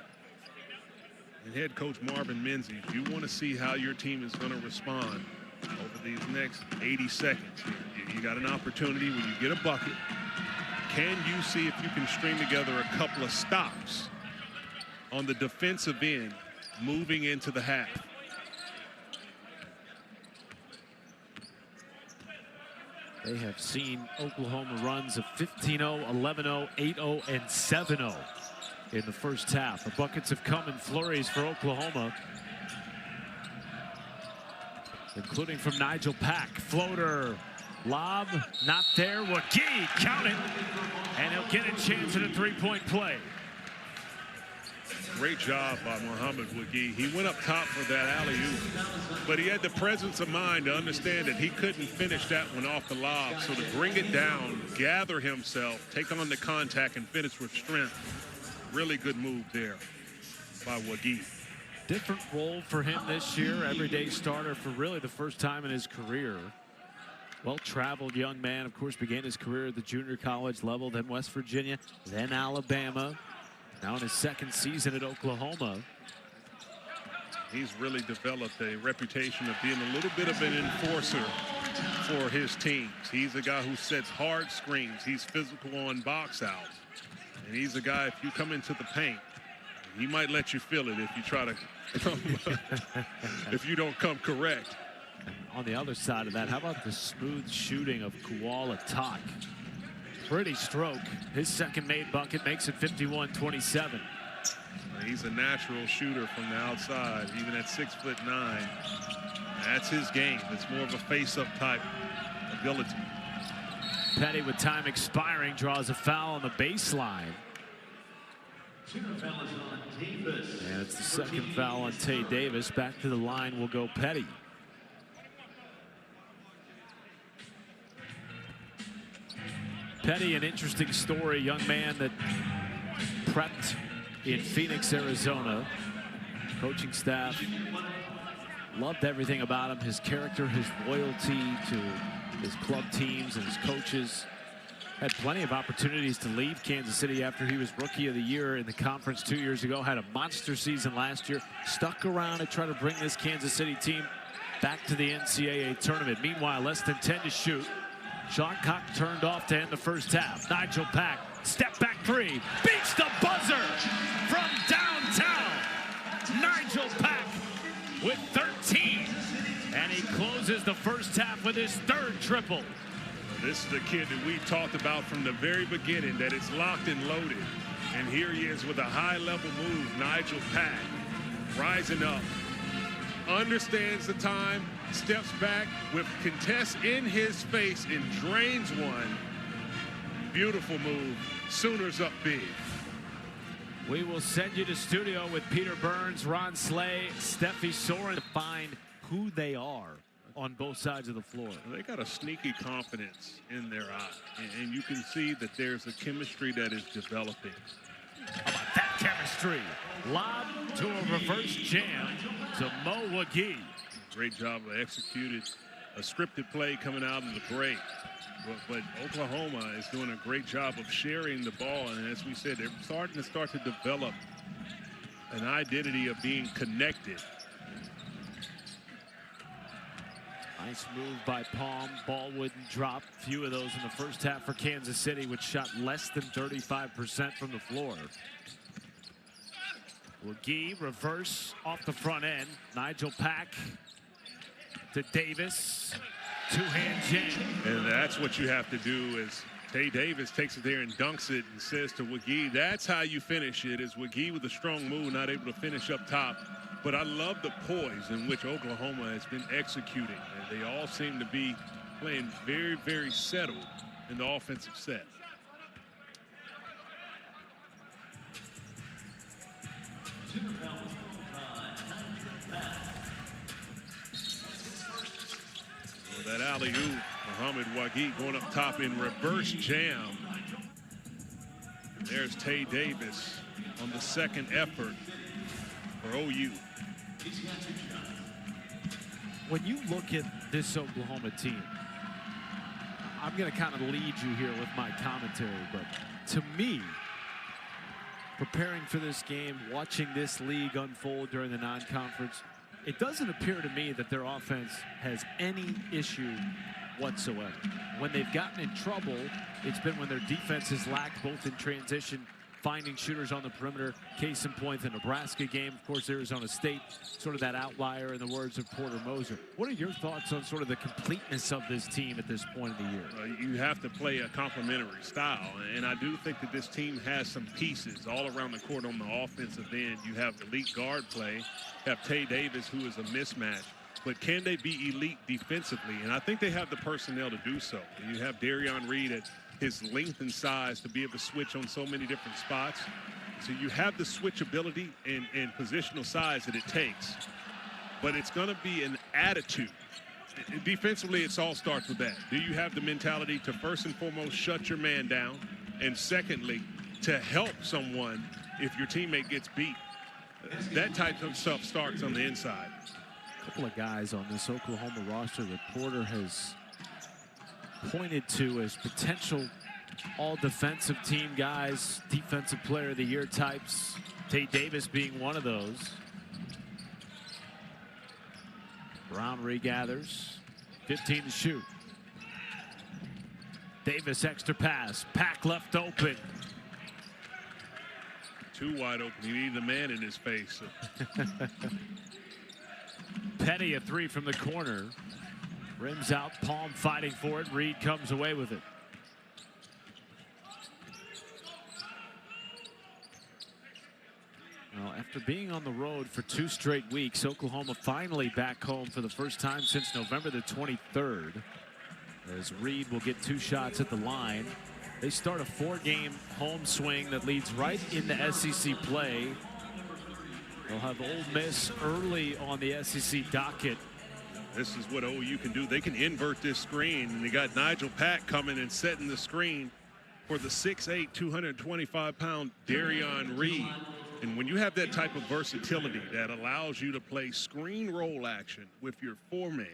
and head coach Marvin Menzies, you want to see how your team is going to respond over these next 80 seconds. You got an opportunity when you get a bucket. Can you see if you can string together a couple of stops on the defensive end moving into the half? They have seen Oklahoma runs of 15-0, 11-0, 8-0, and 7-0 in the first half. The buckets have come in flurries for Oklahoma, including from Nigel Pack. Floater, lob, not there. Wagee, count it, and he'll get a chance at a 3-point play. Great job by Muhammad Wagee. He went up top for that alley-oop, but he had the presence of mind to understand that he couldn't finish that one off the lob. So to bring it down, gather himself, take on the contact, and finish with strength. Really good move there by Wagee. Different role for him this year, everyday starter for really the first time in his career. Well-traveled young man, of course, began his career at the junior college level, then West Virginia, then Alabama. Now in his second season at Oklahoma. He's really developed a reputation of being a little bit of an enforcer for his teams. He's a guy who sets hard screens. He's physical on box outs. And he's a guy, if you come into the paint, He might let you feel it if you try to if you don't come correct. On the other side of that, how about the smooth shooting of Kuala Tak? Pretty stroke. His second made bucket makes it 51-27. He's a natural shooter from the outside, even at 6'9". That's his game. It's more of a face-up type ability. Petty, with time expiring, draws a foul on the baseline. And it's the second foul on Tay Davis. Back to the line will go Petty. Petty, an interesting story. Young man that prepped in Phoenix, Arizona. Coaching staff loved everything about him. His character, his loyalty to his club teams and his coaches. Had plenty of opportunities to leave Kansas City after he was Rookie of the Year in the conference 2 years ago. Had a monster season last year. Stuck around to try to bring this Kansas City team back to the NCAA tournament. Meanwhile, less than 10 to shoot. Shot clock turned off to end the first half. Nigel Pack, step back three, beats the buzzer from downtown. Nigel Pack with 13, and he closes the first half with his third triple. This is the kid that we talked about from the very beginning, that it's locked and loaded. And here he is with a high-level move. Nigel Pack rising up, understands the time, steps back with contest in his face and drains one. Beautiful move. Sooners up big. We will send you to studio with Peter Burns, Ron Slay, Steffi Soren to find who they are on both sides of the floor. They got a sneaky confidence in their eye, and you can see that there's a chemistry that is developing. How about that chemistry? Lob to a reverse jam to Mo Wagee. Great job of executed a scripted play coming out of the break. But Oklahoma is doing a great job of sharing the ball, and as we said, they're starting to develop an identity of being connected. Nice move by Palm. Ball wouldn't drop. Few of those in the first half for Kansas City, which shot less than 35% from the floor. Wagee reverse off the front end. Nigel Pack to Davis. Two-hand jam. And that's what you have to do. Is Tay Davis takes it there and dunks it and says to Wagee, that's how you finish it. Is Wagee with a strong move, not able to finish up top. But I love the poise in which Oklahoma has been executing. And they all seem to be playing very, very settled in the offensive set. That alley-oop, Muhammad Wagee going up top in reverse jam. There's Tay Davis on the second effort for OU. When you look at this Oklahoma team, I'm going to kind of lead you here with my commentary, but to me, preparing for this game, watching this league unfold during the non-conference, it doesn't appear to me that their offense has any issue whatsoever. When they've gotten in trouble, it's been when their defense has lacked both in transition, finding shooters on the perimeter. Case in point, the Nebraska game. Of course, Arizona State, sort of that outlier in the words of Porter Moser. What are your thoughts on sort of the completeness of this team at this point of the year? You have to play a complementary style, and I do think that this team has some pieces all around the court on the offensive end. You have elite guard play, you have Tay Davis, who is a mismatch, but can they be elite defensively? And I think they have the personnel to do so. And you have Darion Reed at his length and size to be able to switch on so many different spots. So you have the switchability and positional size that it takes, but it's going to be an attitude. Defensively, it all starts with that. Do you have the mentality to first and foremost shut your man down, and secondly, to help someone if your teammate gets beat? That type of stuff starts on the inside. A couple of guys on this Oklahoma roster that Porter has pointed to as potential all-defensive team guys, defensive player of the year types. Tay Davis being one of those. Brown regathers. 15 to shoot. Davis extra pass. Pack left open. too wide open. He needed a man in his face. Petty, a three from the corner. Rims out, Palm fighting for it. Reed comes away with it. Well, after being on the road for 2 straight weeks, Oklahoma finally back home for the first time since November the 23rd. As Reed will get 2 shots at the line. They start a 4-game home swing that leads right into SEC play. They'll have Ole Miss early on the SEC docket. This is what OU can do. They can invert this screen. And they got Nigel Pack coming and setting the screen for the 6'8", 225-pound Darion Reed. And when you have that type of versatility that allows you to play screen roll action with your 4-man,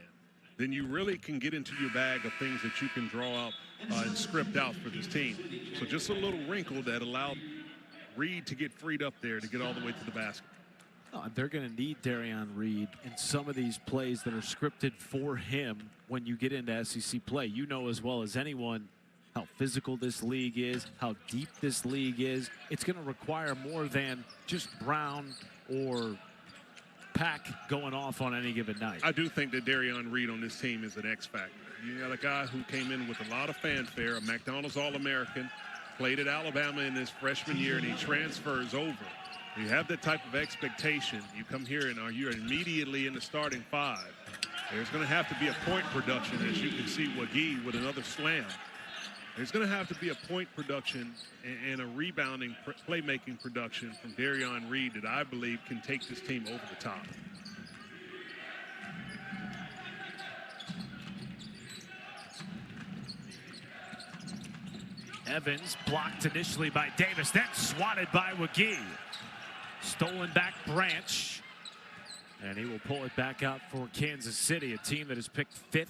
then you really can get into your bag of things that you can draw out and script out for this team. So just a little wrinkle that allowed Reed to get freed up there to get all the way to the basket. Oh, they're going to need Darion Reed in some of these plays that are scripted for him when you get into SEC play. You know as well as anyone how physical this league is, how deep this league is. It's going to require more than just Brown or Pack going off on any given night. I do think that Darion Reed on this team is an X factor. You got a guy who came in with a lot of fanfare, a McDonald's All-American, played at Alabama in his freshman year, and he transfers over. You have that type of expectation. You come here and you're immediately in the starting 5. There's going to have to be a point production, as you can see Wagee with another slam. There's going to have to be a point production and a rebounding playmaking production from Darion Reed that I believe can take this team over the top. Evans blocked initially by Davis, then swatted by Wagee. Stolen back Branch, and he will pull it back out for Kansas City, a team that has picked 5th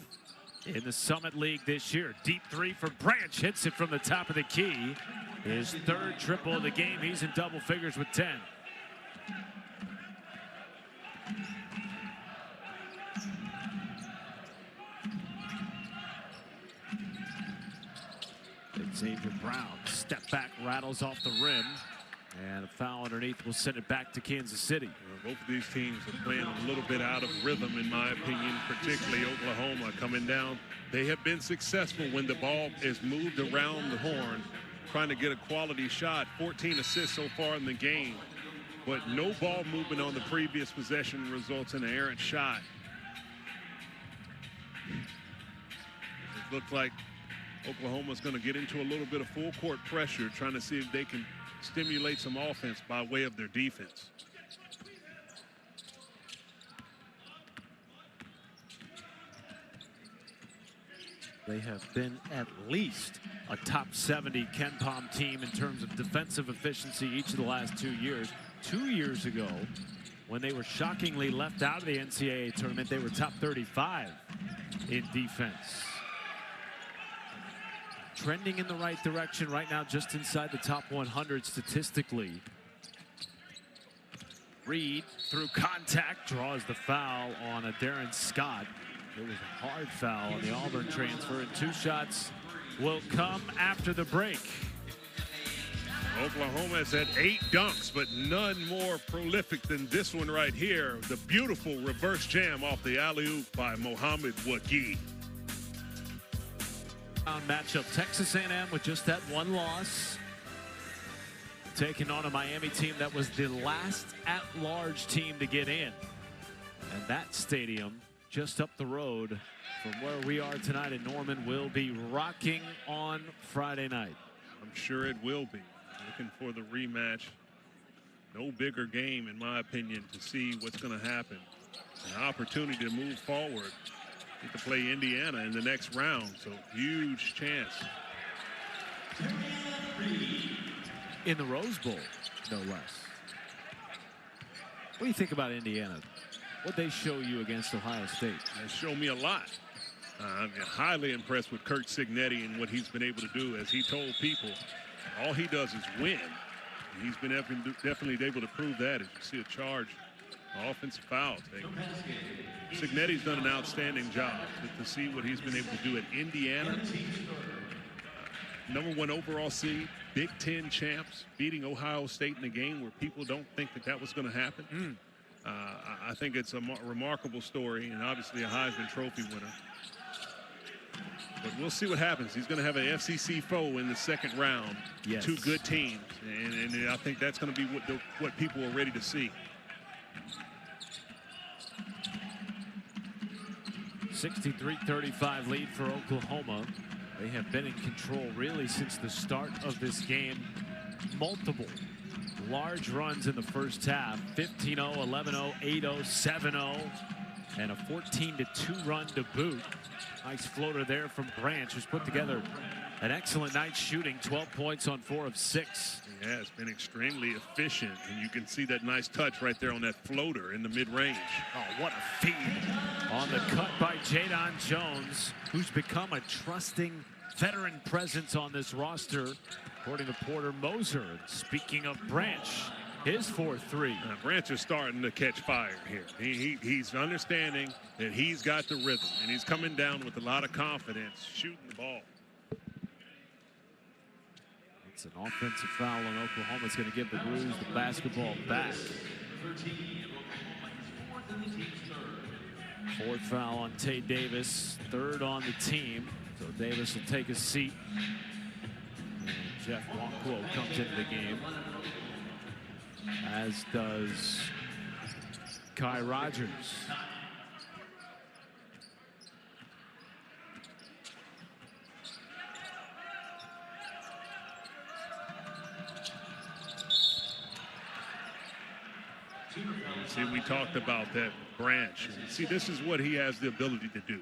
in the Summit League this year. Deep 3 for Branch, hits it from the top of the key. His 3rd triple of the game. He's in double figures with 10. Xavier Brown, step back, rattles off the rim. And a foul underneath will send it back to Kansas City. Both of these teams are playing a little bit out of rhythm, in my opinion, particularly Oklahoma coming down. They have been successful when the ball is moved around the horn, trying to get a quality shot. 14 assists so far in the game, but no ball movement on the previous possession results in an errant shot. It looks like Oklahoma's going to get into a little bit of full court pressure, trying to see if they can stimulate some offense by way of their defense. They have been at least a top 70 KenPom team in terms of defensive efficiency each of the last 2 years. 2 years ago, when they were shockingly left out of the NCAA tournament, they were top 35 in defense. Trending in the right direction right now, just inside the top 100 statistically. Reed, through contact, draws the foul on a Darren Scott. It was a hard foul on the Auburn transfer, and 2 shots will come after the break. Oklahoma has had 8 dunks, but none more prolific than this one right here. The beautiful reverse jam off the alley-oop by Mohamed Wagee. Matchup, Texas A&M with just that 1 loss, taking on a Miami team that was the last at-large team to get in. And that stadium just up the road from where we are tonight in Norman will be rocking on Friday night. I'm sure it will be. Looking for the rematch. No bigger game, in my opinion, to see what's going to happen. An opportunity to move forward. Get to play Indiana in the next round, so huge chance. In the Rose Bowl, no less. What do you think about Indiana? What they show you against Ohio State? They show me a lot. I'm highly impressed with Kurt Cignetti and what he's been able to do. As he told people, all he does is win. He's been definitely able to prove that, as you see a charge. Offensive foul taken. Cignetti's done an outstanding job to see what he's been able to do at Indiana. #1 overall seed, Big Ten champs beating Ohio State in a game where people don't think that that was going to happen. I think it's a remarkable story, and obviously a Heisman Trophy winner. But we'll see what happens. He's going to have an FCC foe in the second round. Yes. Two good teams, and I think that's going to be what people are ready to see. 63-35 lead for Oklahoma. They have been in control really since the start of this game. Multiple large runs in the first half. 15-0, 11-0, 8-0, 7-0, and a 14-2 run to boot. Nice floater there from Branch, who's put together an excellent night shooting. 12 points on 4 of 6. Yeah, it's been extremely efficient, and you can see that nice touch right there on that floater in the mid-range. Oh, what a feed on the cut by Jadon Jones, who's become a trusting veteran presence on this roster, according to Porter Moser. And speaking of Branch, his 4-3. Branch is starting to catch fire here. He's understanding that he's got the rhythm, and he's coming down with a lot of confidence, shooting the ball. It's an offensive foul, and Oklahoma's going to give the Blues the basketball back. Fourth foul on Tate Davis, third on the team. So Davis will take a seat. And Jeff Wankwo comes into the game, as does Kai Rogers. See, we talked about that Branch. See, this is what he has the ability to do.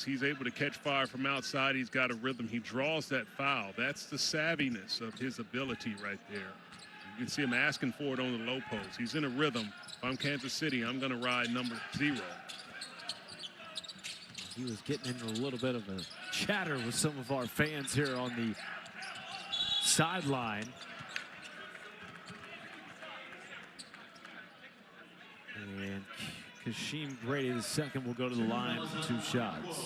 He's able to catch fire from outside. He's got a rhythm. He draws that foul. That's the savviness of his ability right there. You can see him asking for it on the low post. He's in a rhythm. If I'm Kansas City, I'm going to ride number 0. He was getting into a little bit of a chatter with some of our fans here on the sideline. And Kashim Brady, the second, will go to the line for 2 shots.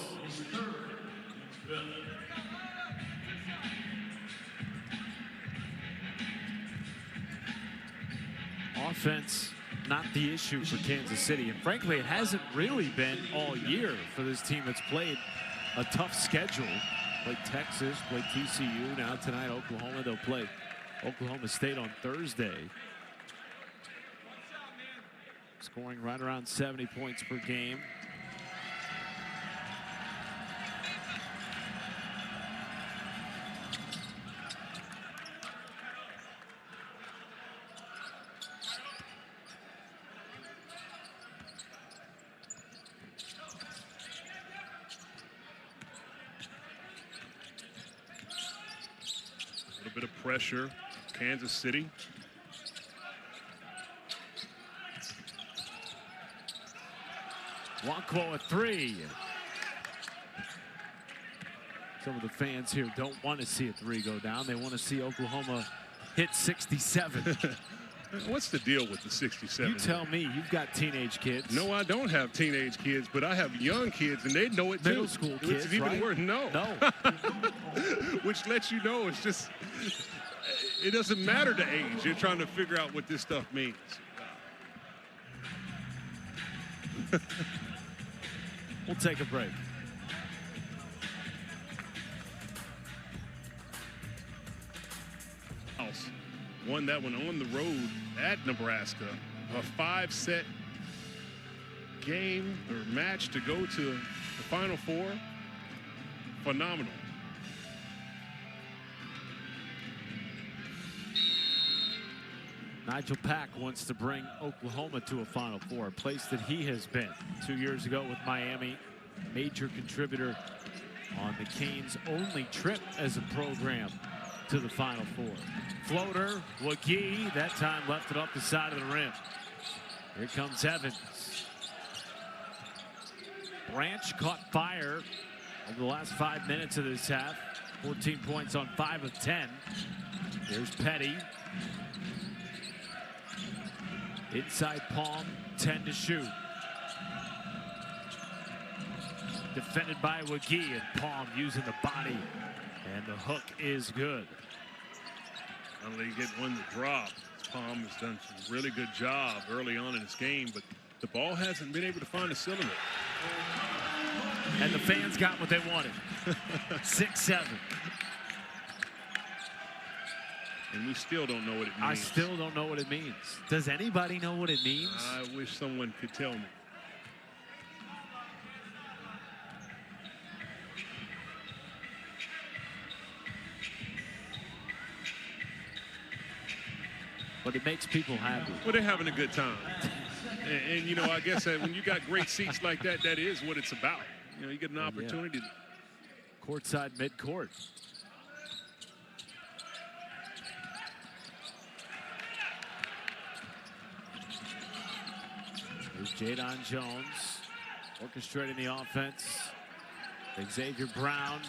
Offense, not the issue for Kansas City. And frankly, it hasn't really been all year for this team that's played a tough schedule. Played Texas, played TCU, now tonight Oklahoma. They'll play Oklahoma State on Thursday. Scoring right around 70 points per game. A little bit of pressure, Kansas City. Wankwo a 3. Some of the fans here don't want to see a 3 go down. They want to see Oklahoma hit 67. What's the deal with the 67? You tell me. You've got teenage kids. No, I don't have teenage kids, but I have young kids, and they know it too. Middle school kids, it's even right? worse. No. Which lets you know it's just, it doesn't matter the age. You're trying to figure out what this stuff means. We'll take a break. Won that one on the road at Nebraska. A 5-set game or match to go to the Final Four. Phenomenal. Nigel Pack wants to bring Oklahoma to a Final Four, a place that he has been 2 years ago with Miami. Major contributor on the Canes' only trip as a program to the Final Four. Floater, Wagee, that time left it off the side of the rim. Here comes Evans. Branch caught fire over the last 5 minutes of this half. 14 points on 5 of 10. Here's Petty. Inside Palm, 10 to shoot. Defended by Wagee, and Palm using the body. And the hook is good. Finally get one to drop. Palm has done some really good job early on in this game, but the ball hasn't been able to find a cylinder. And the fans got what they wanted. 6-7. And we still don't know what it means. I still don't know what it means. Does anybody know what it means? I wish someone could tell me. But it makes people happy. Well, they're having a good time. And you know, I guess that when you got great seats like that, that is what it's about. You know, you get an opportunity. Courtside midcourt. Here's Jadon Jones orchestrating the offense. Xavier Brown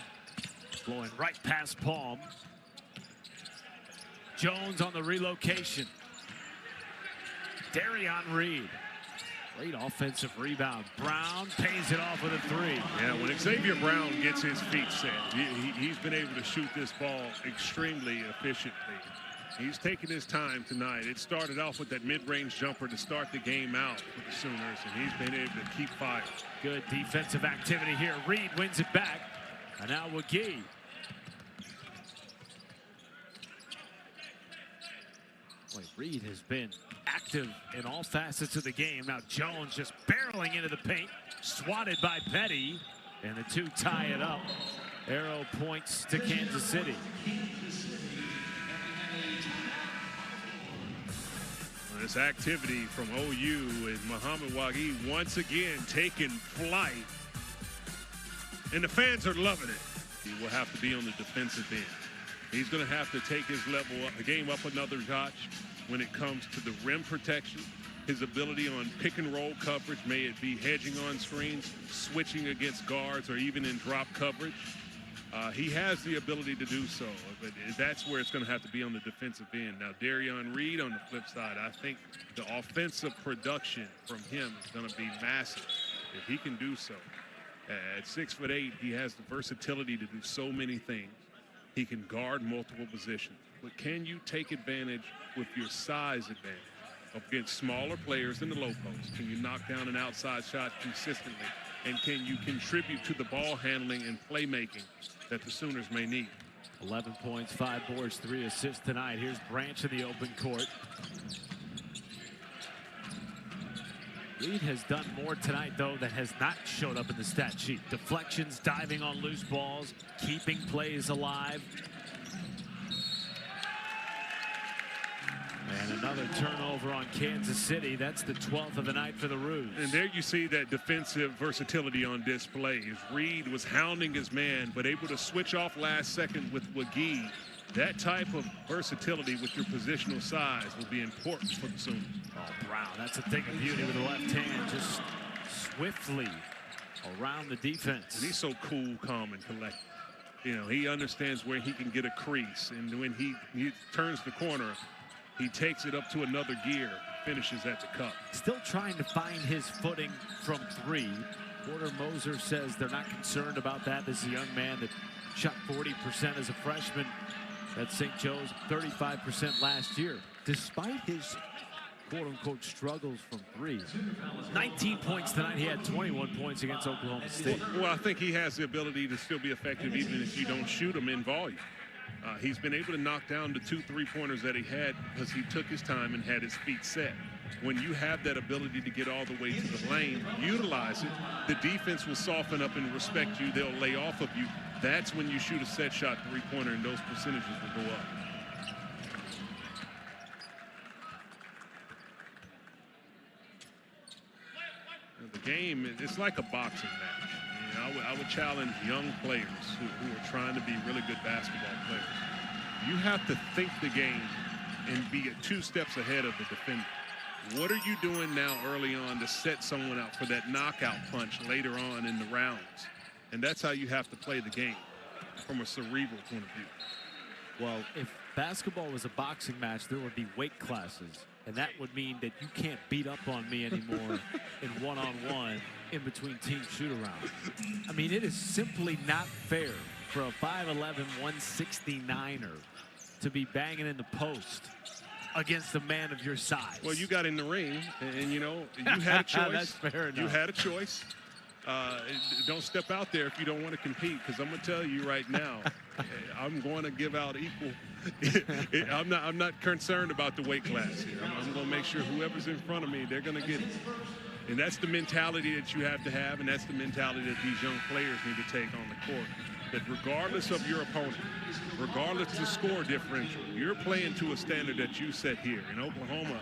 blowing right past Palm. Jones on the relocation. Darion Reed. Great offensive rebound. Brown pays it off with a three. Yeah, when Xavier Brown gets his feet set, he's been able to shoot this ball extremely efficiently. He's taken his time tonight. It started off with that mid-range jumper to start the game out for the Sooners, and he's been able to keep fire. Good defensive activity here. Reed wins it back. And now McGee. Boy, Reed has been active in all facets of the game. Now Jones just barreling into the paint, swatted by Petty, and the two tie it up. Arrow points to Kansas City. This activity from OU is Muhammad Wagi once again taking flight. And the fans are loving it. He will have to be on the defensive end. He's going to have to take his level up, the game up another notch when it comes to the rim protection, his ability on pick and roll coverage, may it be hedging on screens, switching against guards, or even in drop coverage. He has the ability to do so, but that's where it's going to have to be on the defensive end. Now, Darion Reed on the flip side, I think the offensive production from him is going to be massive if he can do so. At 6'8", he has the versatility to do so many things. He can guard multiple positions. But can you take advantage with your size advantage against smaller players in the low post? Can you knock down an outside shot consistently? And can you contribute to the ball handling and playmaking that the Sooners may need? 11 points, 5 boards, 3 assists tonight. Here's Branch in the open court. Reed has done more tonight, though, that has not showed up in the stat sheet. Deflections, diving on loose balls, keeping plays alive. And another turnover on Kansas City. That's the 12th of the night for the Roos. And there you see that defensive versatility on display. As Reed was hounding his man, but able to switch off last second with Wagi. That type of versatility with your positional size will be important for the Sooners. Oh, Brown, that's a thing of beauty with the left hand, just swiftly around the defense. And he's so cool, calm, and collected. You know, he understands where he can get a crease, and when he turns the corner, he takes it up to another gear, finishes at the cup. Still trying to find his footing from three. Porter Moser says they're not concerned about that. This is a young man that shot 40% as a freshman at St. Joe's, 35% last year. Despite his quote-unquote struggles from three. 19 points tonight. He had 21 points against Oklahoma State. Well, I think he has the ability to still be effective even if you don't shoot him in volume. He's been able to knock down the 2 3-pointers that he had because he took his time and had his feet set. When you have that ability to get all the way to the lane, utilize it. The defense will soften up and respect you. They'll lay off of you. That's when you shoot a set shot 3-pointer, and those percentages will go up. The game, it's like a boxing match. You know, I would challenge young players who are trying to be really good basketball players. You have to think the game and be 2 steps ahead of the defender. What are you doing now early on to set someone up for that knockout punch later on in the rounds? And that's how you have to play the game from a cerebral point of view. Well, if basketball was a boxing match, there would be weight classes. And that would mean that you can't beat up on me anymore in one-on-one in between team shoot-arounds. I mean, it is simply not fair for a 5'11", 169er to be banging in the post against a man of your size? Well, you got in the ring, and you know, you had a choice. That's fair enough. You had a choice. Don't step out there if you don't want to compete, because I'm going to tell you right now, I'm going to give out equal. I'm not concerned about the weight class here. I'm going to make sure whoever's in front of me, they're going to get it. And that's the mentality that you have to have, and that's the mentality that these young players need to take on the court. That regardless of your opponent, regardless of the score differential, you're playing to a standard that you set here. In Oklahoma,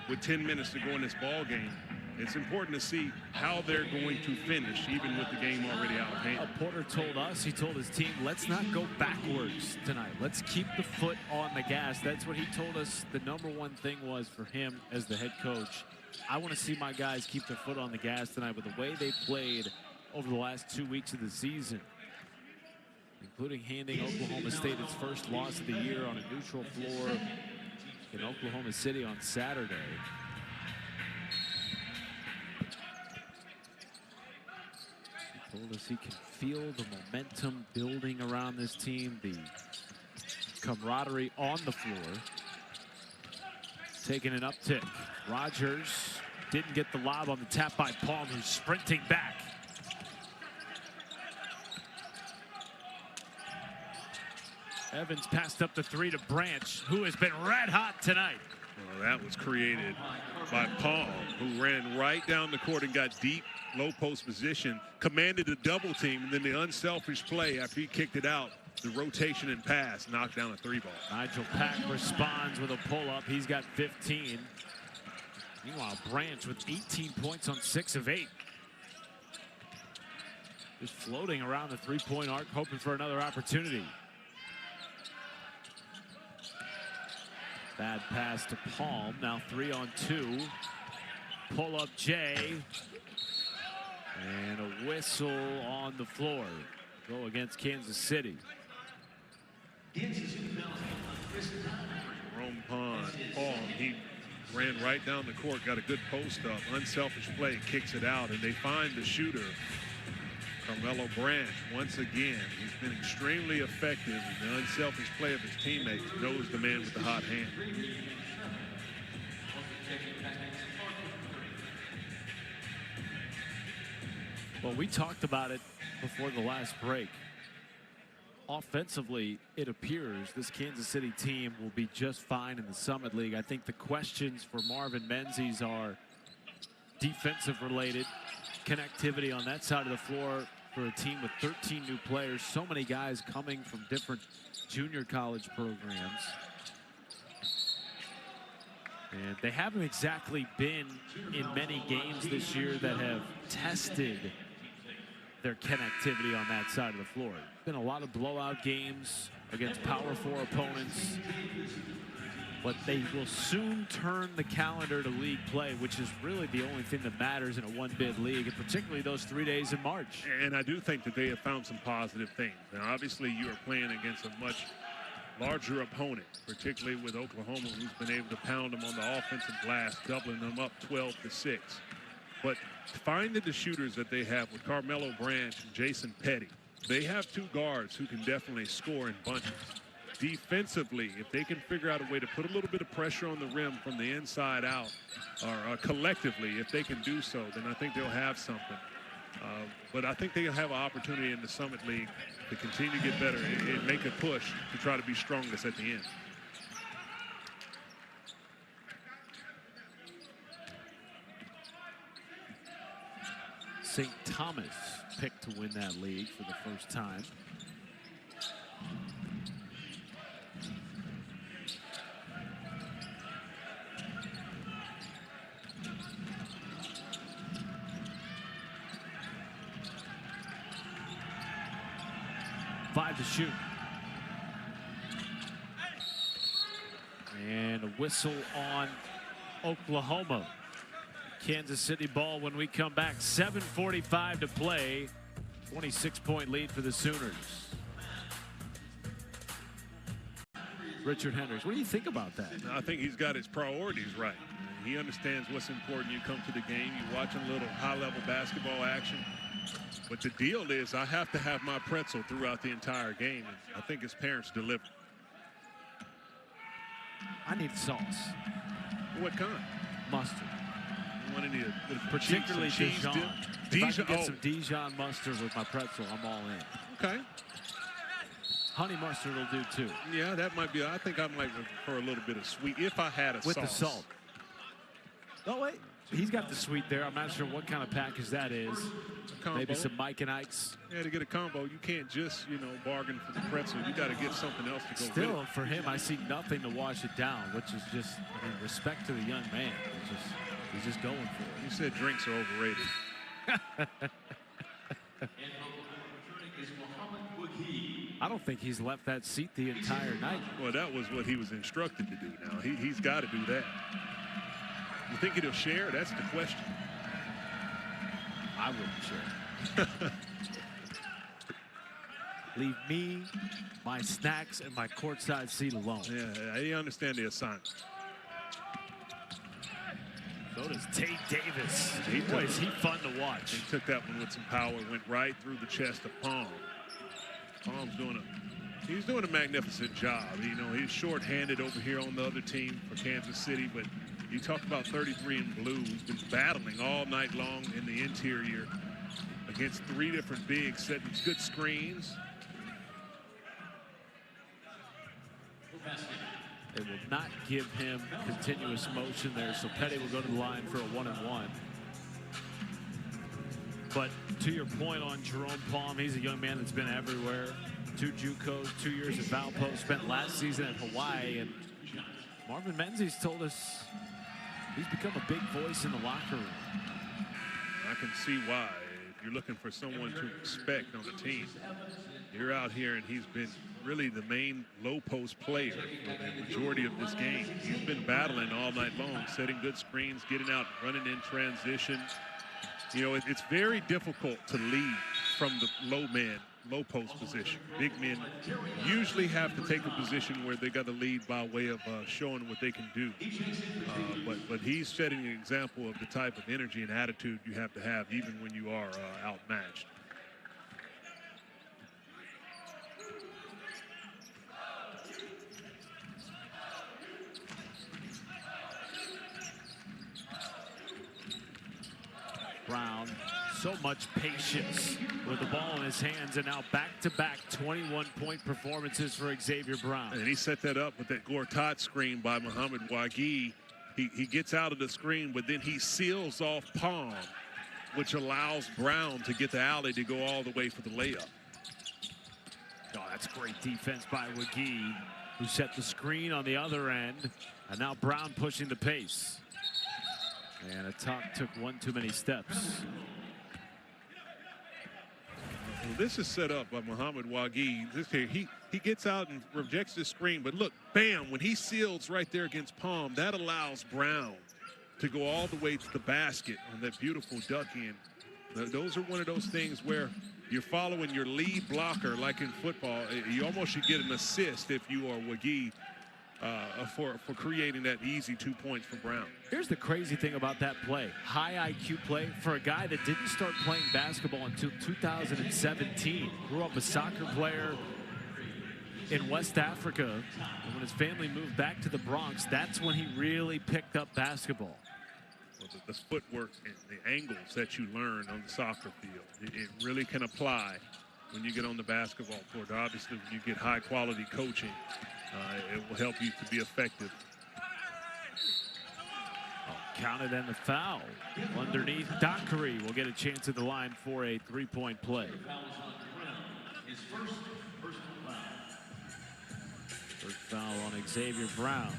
with 10 minutes to go in this ball game, it's important to see how they're going to finish, even with the game already out of hand. Porter told us, he told his team, let's not go backwards tonight. Let's keep the foot on the gas. That's what he told us the #1 thing was for him as the head coach. I want to see my guys keep their foot on the gas tonight with the way they played over the last 2 weeks of the season, including handing Oklahoma State its first loss of the year on a neutral floor in Oklahoma City on Saturday. He told us he can feel the momentum building around this team, the camaraderie on the floor. Taking an uptick. Rogers didn't get the lob on the tap by Palm, who's sprinting back. Evans passed up the 3 to Branch, who has been red hot tonight. Well, that was created by Paul, who ran right down the court and got deep, low post position, commanded a double team, and then the unselfish play after he kicked it out, the rotation and pass, knocked down a 3-ball. Nigel Pack responds with a pull-up. He's got 15. Meanwhile, Branch with 18 points on 6 of 8. Just floating around the 3-point arc, hoping for another opportunity. Bad pass to Palm. Now 3 on 2. Pull up Jay. And a whistle on the floor. Go against Kansas City. Rome Pond, Palm, he ran right down the court, got a good post up, unselfish play, kicks it out, and they find the shooter, Carmelo Branch. Once again, he's been extremely effective in the unselfish play of his teammates, knows the man with the hot hand. Well, we talked about it before the last break. Offensively, it appears this Kansas City team will be just fine in the Summit League. I think the questions for Marvin Menzies are defensive related, connectivity on that side of the floor for a team with 13 new players, so many guys coming from different junior college programs. And they haven't exactly been in many games this year that have tested their connectivity on that side of the floor. Been a lot of blowout games against Power 4 opponents, but they will soon turn the calendar to league play, which is really the only thing that matters in a one-bid league, and particularly those 3 days in March. And I do think that they have found some positive things. Now, obviously, you are playing against a much larger opponent, particularly with Oklahoma, who's been able to pound them on the offensive glass, doubling them up 12-6. But finding the shooters that they have with Carmelo Branch and Jason Petty, they have 2 guards who can definitely score in bunches. Defensively, if they can figure out a way to put a little bit of pressure on the rim from the inside out, or collectively, if they can do so, then I think they'll have something. But I think they'll have an opportunity in the Summit League to continue to get better and make a push to try to be strongest at the end. St. Thomas picked to win that league for the first time. Five to shoot. And a whistle on Oklahoma. Kansas City ball when we come back. 7:45 to play. 26-point lead for the Sooners. Richard Hendricks, what do you think about that? I think he's got his priorities right. He understands what's important. You come to the game, you watch a little high-level basketball action. But the deal is I have to have my pretzel throughout the entire game. And I think his parents delivered. I need sauce. What kind? Mustard. You want any Particularly cheese Dijon. dip? If I can get some Dijon mustard with my pretzel, I'm all in. Okay. Honey mustard will do too. Yeah, that might be. I think I might prefer a little bit of sweet if I had a with sauce. the salt. Oh wait, he's got the sweet there. I'm not sure what kind of package that is. Maybe some Mike and Ike's. Yeah, to get a combo, you can't just bargain for the pretzel. You got to get something else to go Still, with it. for him, I see nothing to wash it down, which is just, I mean, respect to the young man. He's just going for it. You said drinks are overrated. I don't think he's left that seat the entire night. Well, that was what he was instructed to do now. He's got to do that. You think he'll share? That's the question. I wouldn't share. Leave me, my snacks, and my courtside seat alone. Yeah, I understand the assignment. So does Tate Davis. Boy, is he fun to watch. He took that one with some power, went right through the chest of Palm. Palm's he's doing a magnificent job. He's short-handed over here on the other team for Kansas City, but you talk about 33 in blue. He's been battling all night long in the interior against 3 different bigs, setting good screens. They will not give him continuous motion there, so Petty will go to the line for a 1-and-1. But to your point on Jerome Palm, he's a young man that's been everywhere. 2 JUCOs, 2 years at Valpo, spent last season at Hawaii. And Marvin Menzies told us he's become a big voice in the locker room. I can see why. If you're looking for someone to respect on the team, you're out here, and he's been really the main low post player for the majority of this game. He's been battling all night long, setting good screens, getting out, running in transition. It's very difficult to lead from the low post position. Big men usually have to take a position where they got to lead by way of showing what they can do. But he's setting an example of the type of energy and attitude you have to have even when you are outmatched. Brown, so much patience with the ball in his hands, and now back-to-back 21-point performances for Xavier Brown. And he set that up with that Gortat screen by Muhammad Waghi. He gets out of the screen, but then he seals off Palm, which allows Brown to get the alley to go all the way for the layup. Oh, that's great defense by Waghi, who set the screen on the other end, and now Brown pushing the pace. And Atak took one too many steps. Well, this is set up by Muhammad Waghi. He gets out and rejects the screen, but look, bam, when he seals right there against Palm, that allows Brown to go all the way to the basket on that beautiful duck in. Those are one of those things where you're following your lead blocker, like in football. You almost should get an assist if you are Waghi for creating that easy 2 points for Brown. Here's the crazy thing about that play. High IQ play for a guy that didn't start playing basketball until 2017. Grew up a soccer player in West Africa. And when his family moved back to the Bronx, that's when he really picked up basketball. Well, the footwork and the angles that you learn on the soccer field, it really can apply when you get on the basketball court. Obviously, when you get high quality coaching, it will help you to be effective. Counted and the foul. Underneath, Dockery will get a chance at the line for a 3-point play. First foul on Xavier Brown.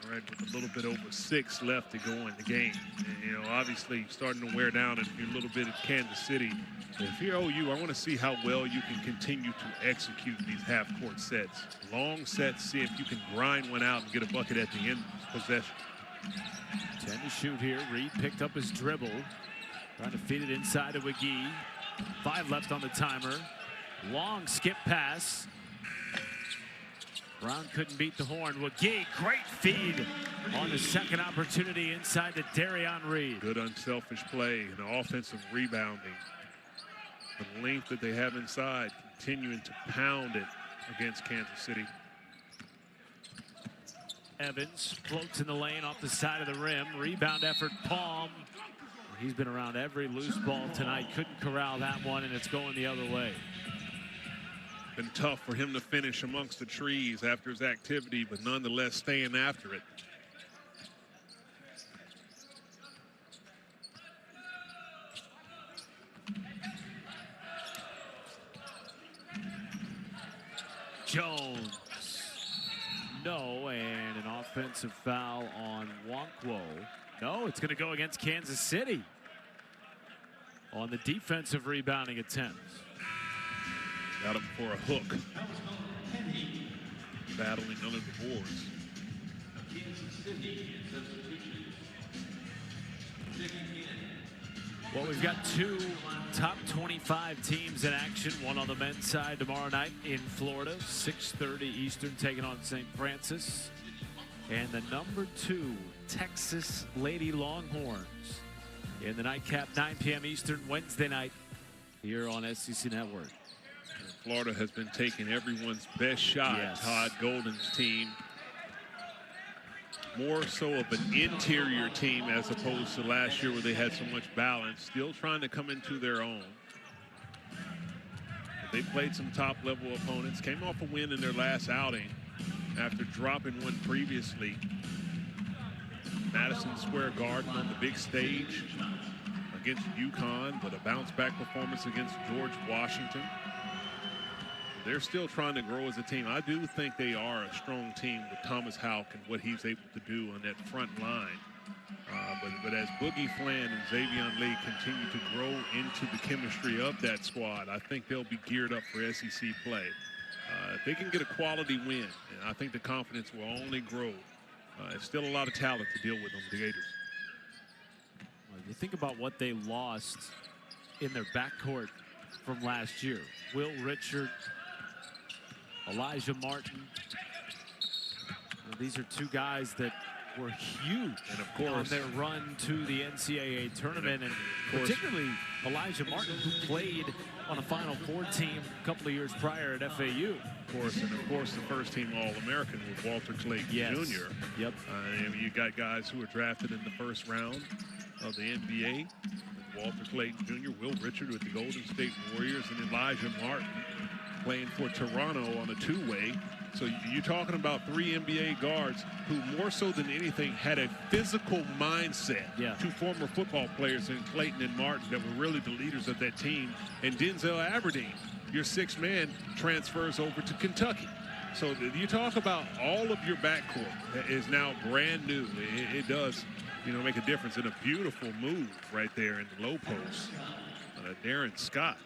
With a little bit over 6 left to go in the game. And, obviously starting to wear down a little bit at Kansas City. If you're OU, I want to see how well you can continue to execute these half-court sets. Long sets, see if you can grind one out and get a bucket at the end of the possession. 10 to shoot here. Reed picked up his dribble. Trying to feed it inside to McGee. 5 left on the timer. Long skip pass. Brown couldn't beat the horn. McGee, great feed on the second opportunity inside to Darion Reed. Good unselfish play and offensive rebounding. The length that they have inside, continuing to pound it against Kansas City. Evans floats in the lane off the side of the rim. Rebound effort, Palm. He's been around every loose ball tonight. Couldn't corral that one, and it's going the other way. Been tough for him to finish amongst the trees after his activity, but nonetheless staying after it. Jones. No, and an offensive foul on Nwankwo. No, it's going to go against Kansas City on the defensive rebounding attempt. Got him for a hook. Battling under the boards. Well, we've got 2 top 25 teams in action. One on the men's side tomorrow night in Florida, 6:30 Eastern, taking on St. Francis. And the number 2 Texas Lady Longhorns in the nightcap, 9 p.m. Eastern, Wednesday night here on SEC Network. Florida has been taking everyone's best shot. Yes. Todd Golden's team. More so of an interior team as opposed to last year where they had so much balance. Still trying to come into their own. But they played some top-level opponents. Came off a win in their last outing after dropping one previously. Madison Square Garden on the big stage against UConn, but a bounce-back performance against George Washington. They're still trying to grow as a team. I do think they are a strong team with Thomas Houck and what he's able to do on that front line. But as Boogie Flan and Xavion Lee continue to grow into the chemistry of that squad, I think they'll be geared up for SEC play. If they can get a quality win, and I think the confidence will only grow. It's still a lot of talent to deal with on the Gators. Well, you think about what they lost in their backcourt from last year. Will Richard, Elijah Martin. Well, these are 2 guys that were huge, and of course, on their run to the NCAA tournament, and particularly Elijah Martin, who played on a Final Four team a couple of years prior at FAU. Of course, the first team All-American with Walter Clayton Jr. Yep. You got guys who were drafted in the first round of the NBA. Walter Clayton Jr., Will Richard with the Golden State Warriors, and Elijah Martin playing for Toronto on a 2-way. So you're talking about 3 NBA guards who more so than anything had a physical mindset. Yeah. 2 former football players in Clayton and Martin that were really the leaders of that team. And Denzel Aberdeen, your 6th man, transfers over to Kentucky. So you talk about all of your backcourt is now brand new. It does, make a difference, in a beautiful move right there in the low post. Darren Scott.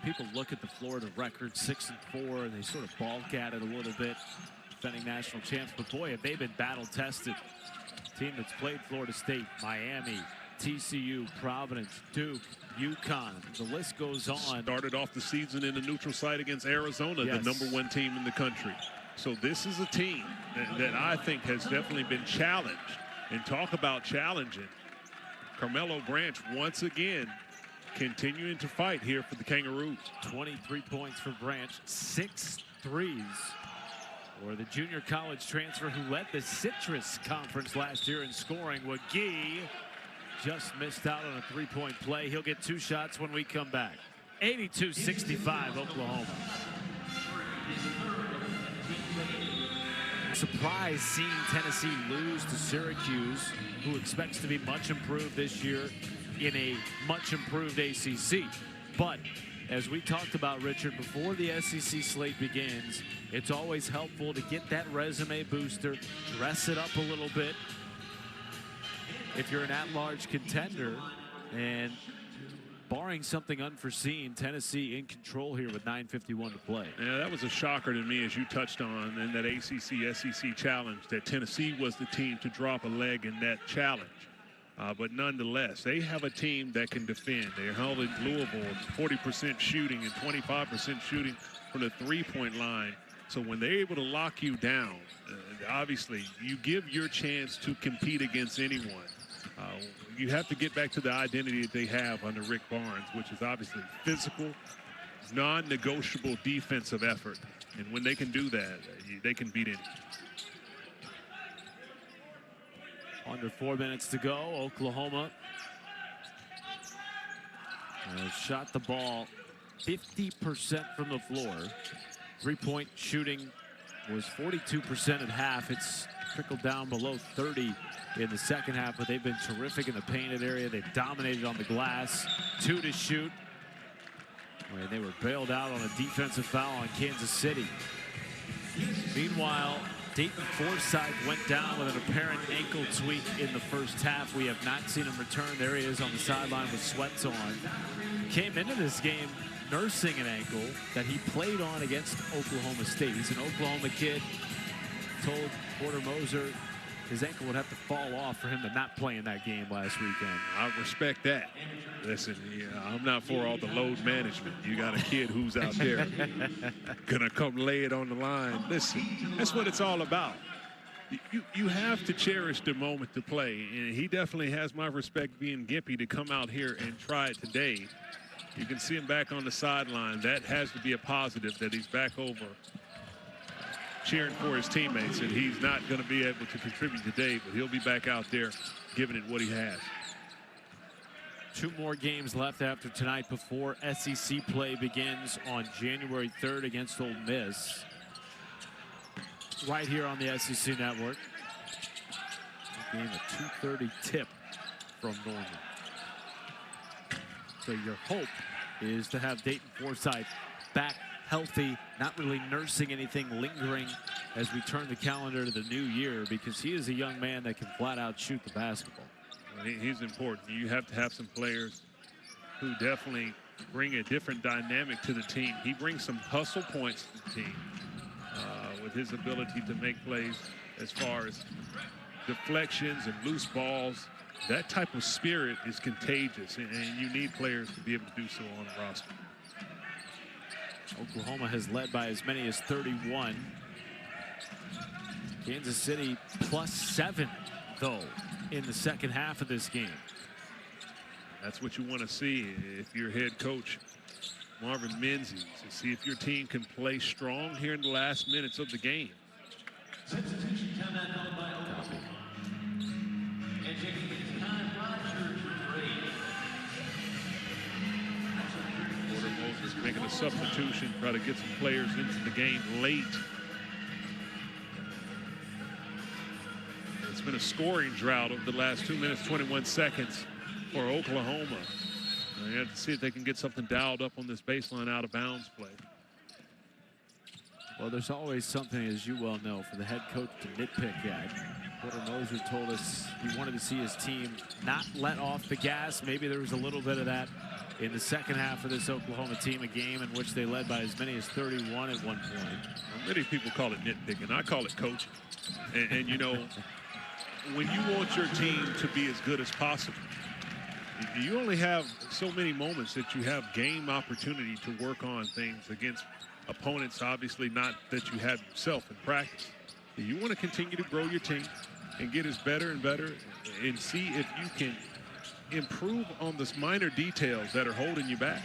People look at the Florida record, 6-4, and they sort of balk at it a little bit. Defending national champs, but boy, have they been battle-tested. Team that's played Florida State, Miami, TCU, Providence, Duke, UConn. The list goes on. Started off the season in a neutral site against Arizona, yes, the number 1 team in the country. So this is a team that I think has definitely been challenged. And talk about challenging. Carmelo Branch once again continuing to fight here for the Kangaroos. 23 points for Branch, 6 threes for the junior college transfer who led the Citrus Conference last year in scoring. McGee just missed out on a 3-point play. He'll get 2 shots when we come back. 82-65 Oklahoma. Surprise seeing Tennessee lose to Syracuse, who expects to be much improved this year in a much improved ACC. But as we talked about, Richard, before the SEC slate begins, it's always helpful to get that resume booster, dress it up a little bit if you're an at-large contender, and barring something unforeseen, Tennessee in control here with 9:51 to play. Yeah, that was a shocker to me, as you touched on in that ACC-SEC challenge, that Tennessee was the team to drop a leg in that challenge. But nonetheless, they have a team that can defend. They're held in Louisville 40% shooting and 25% shooting from the three-point line. So when they're able to lock you down, obviously you give your chance to compete against anyone. You have to get back to the identity that they have under Rick Barnes, which is obviously physical, non-negotiable defensive effort. And when they can do that, they can beat anyone. Under 4 minutes to go. Oklahoma has shot the ball 50% from the floor. Three-point shooting was 42% at half. It's trickled down below 30 in the second half, but they've been terrific in the painted area. They've dominated on the glass. 2 to shoot. And they were bailed out on a defensive foul on Kansas City. Meanwhile, Dayton Forsythe went down with an apparent ankle tweak in the first half. We have not seen him return. There he is on the sideline with sweats on. Came into this game nursing an ankle that he played on against Oklahoma State. He's an Oklahoma kid. Told Porter Moser his ankle would have to fall off for him to not play in that game last weekend. I respect that. Listen, I'm not for all the load management. You got a kid who's out there gonna come lay it on the line. Listen, that's what it's all about. You have to cherish the moment to play, and he definitely has my respect being gimpy to come out here and try it today. You can see him back on the sideline. That has to be a positive that he's back over cheering for his teammates, and he's not going to be able to contribute today, but he'll be back out there giving it what he has. 2 more games left after tonight before SEC play begins on January 3rd against Ole Miss. Right here on the SEC Network. Game a 2:30 tip from Norman. So your hope is to have Dayton Forsythe back healthy, not really nursing anything lingering as we turn the calendar to the new year, because he is a young man that can flat out shoot the basketball. He's important. You have to have some players who definitely bring a different dynamic to the team. He brings some hustle points to the team with his ability to make plays as far as deflections and loose balls. That type of spirit is contagious, and you need players to be able to do so on the roster. Oklahoma has led by as many as 31. Kansas City +7, though, in the second half of this game. That's what you want to see if you're head coach Marvin Menzies, to see if your team can play strong here in the last minutes of the game. Substitution timeout called by Oklahoma. And taking the time, Roger Porter Moses making a substitution, try to get some players into the game late. It's been a scoring drought over the last 2 minutes, 21 seconds for Oklahoma. You have to see if they can get something dialed up on this baseline out of bounds play. Well, there's always something, as you well know, for the head coach to nitpick at. Porter Moser told us he wanted to see his team not let off the gas. Maybe there was a little bit of that in the second half of this Oklahoma team, a game in which they led by as many as 31 at one point. Well, many people call it nitpicking. I call it coaching. And you know, when you want your team to be as good as possible, you only have so many moments that you have game opportunity to work on things against opponents, obviously not that you have yourself in practice. You want to continue to grow your team and get as better and better and see if you can improve on the minor details that are holding you back.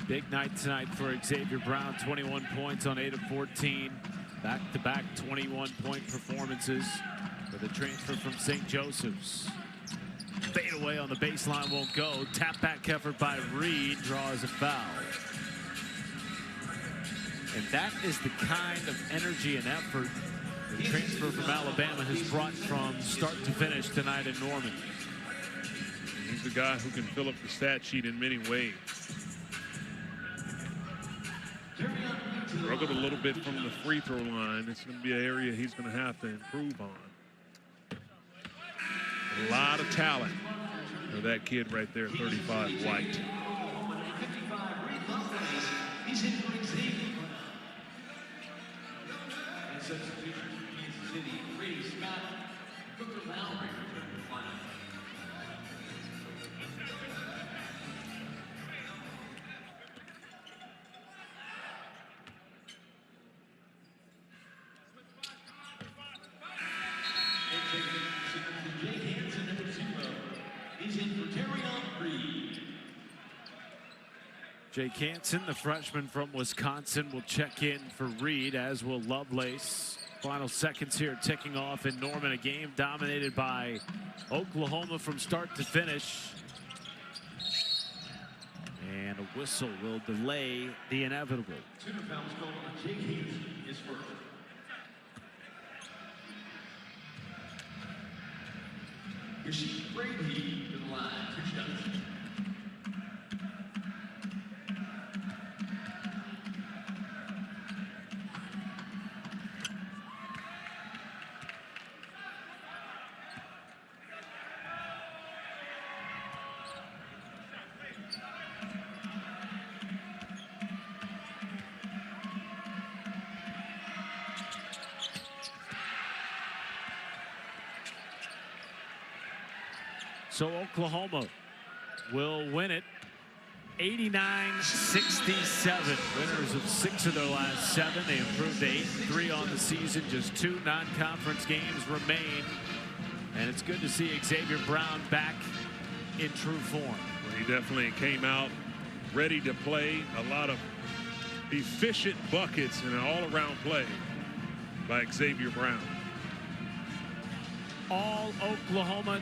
Big night tonight for Xavier Brown. 21 points on 8 of 14. Back-to-back 21-point performances for the transfer from St. Joseph's. Fade away on the baseline, won't go. Tap back effort by Reed, draws a foul. And that is the kind of energy and effort the transfer from Alabama has brought from start to finish tonight in Norman. He's the guy who can fill up the stat sheet in many ways. Struggled a little bit from the free throw line. It's going to be an area he's going to have to improve on. A lot of talent for that kid right there, 35 White. He's in for Xavier. And substitution for Kansas City, Brady Scott, Cooker Lowry return to line. Jake Hansen, number 0. He's in for Terrion Reed. Jake Hansen, the freshman from Wisconsin, will check in for Reed, as will Lovelace. Final seconds here ticking off in Norman, a game dominated by Oklahoma from start to finish. And a whistle will delay the inevitable. Center foul is called on Jake Hansen, his first. Rasheed Brady to the line, 2 shots. So Oklahoma will win it 89-67. Winners of 6 of their last 7. They improved to 8-3 on the season. Just 2 non-conference games remain. And it's good to see Xavier Brown back in true form. Well, he definitely came out ready to play. A lot of efficient buckets and an all-around play by Xavier Brown. All Oklahoma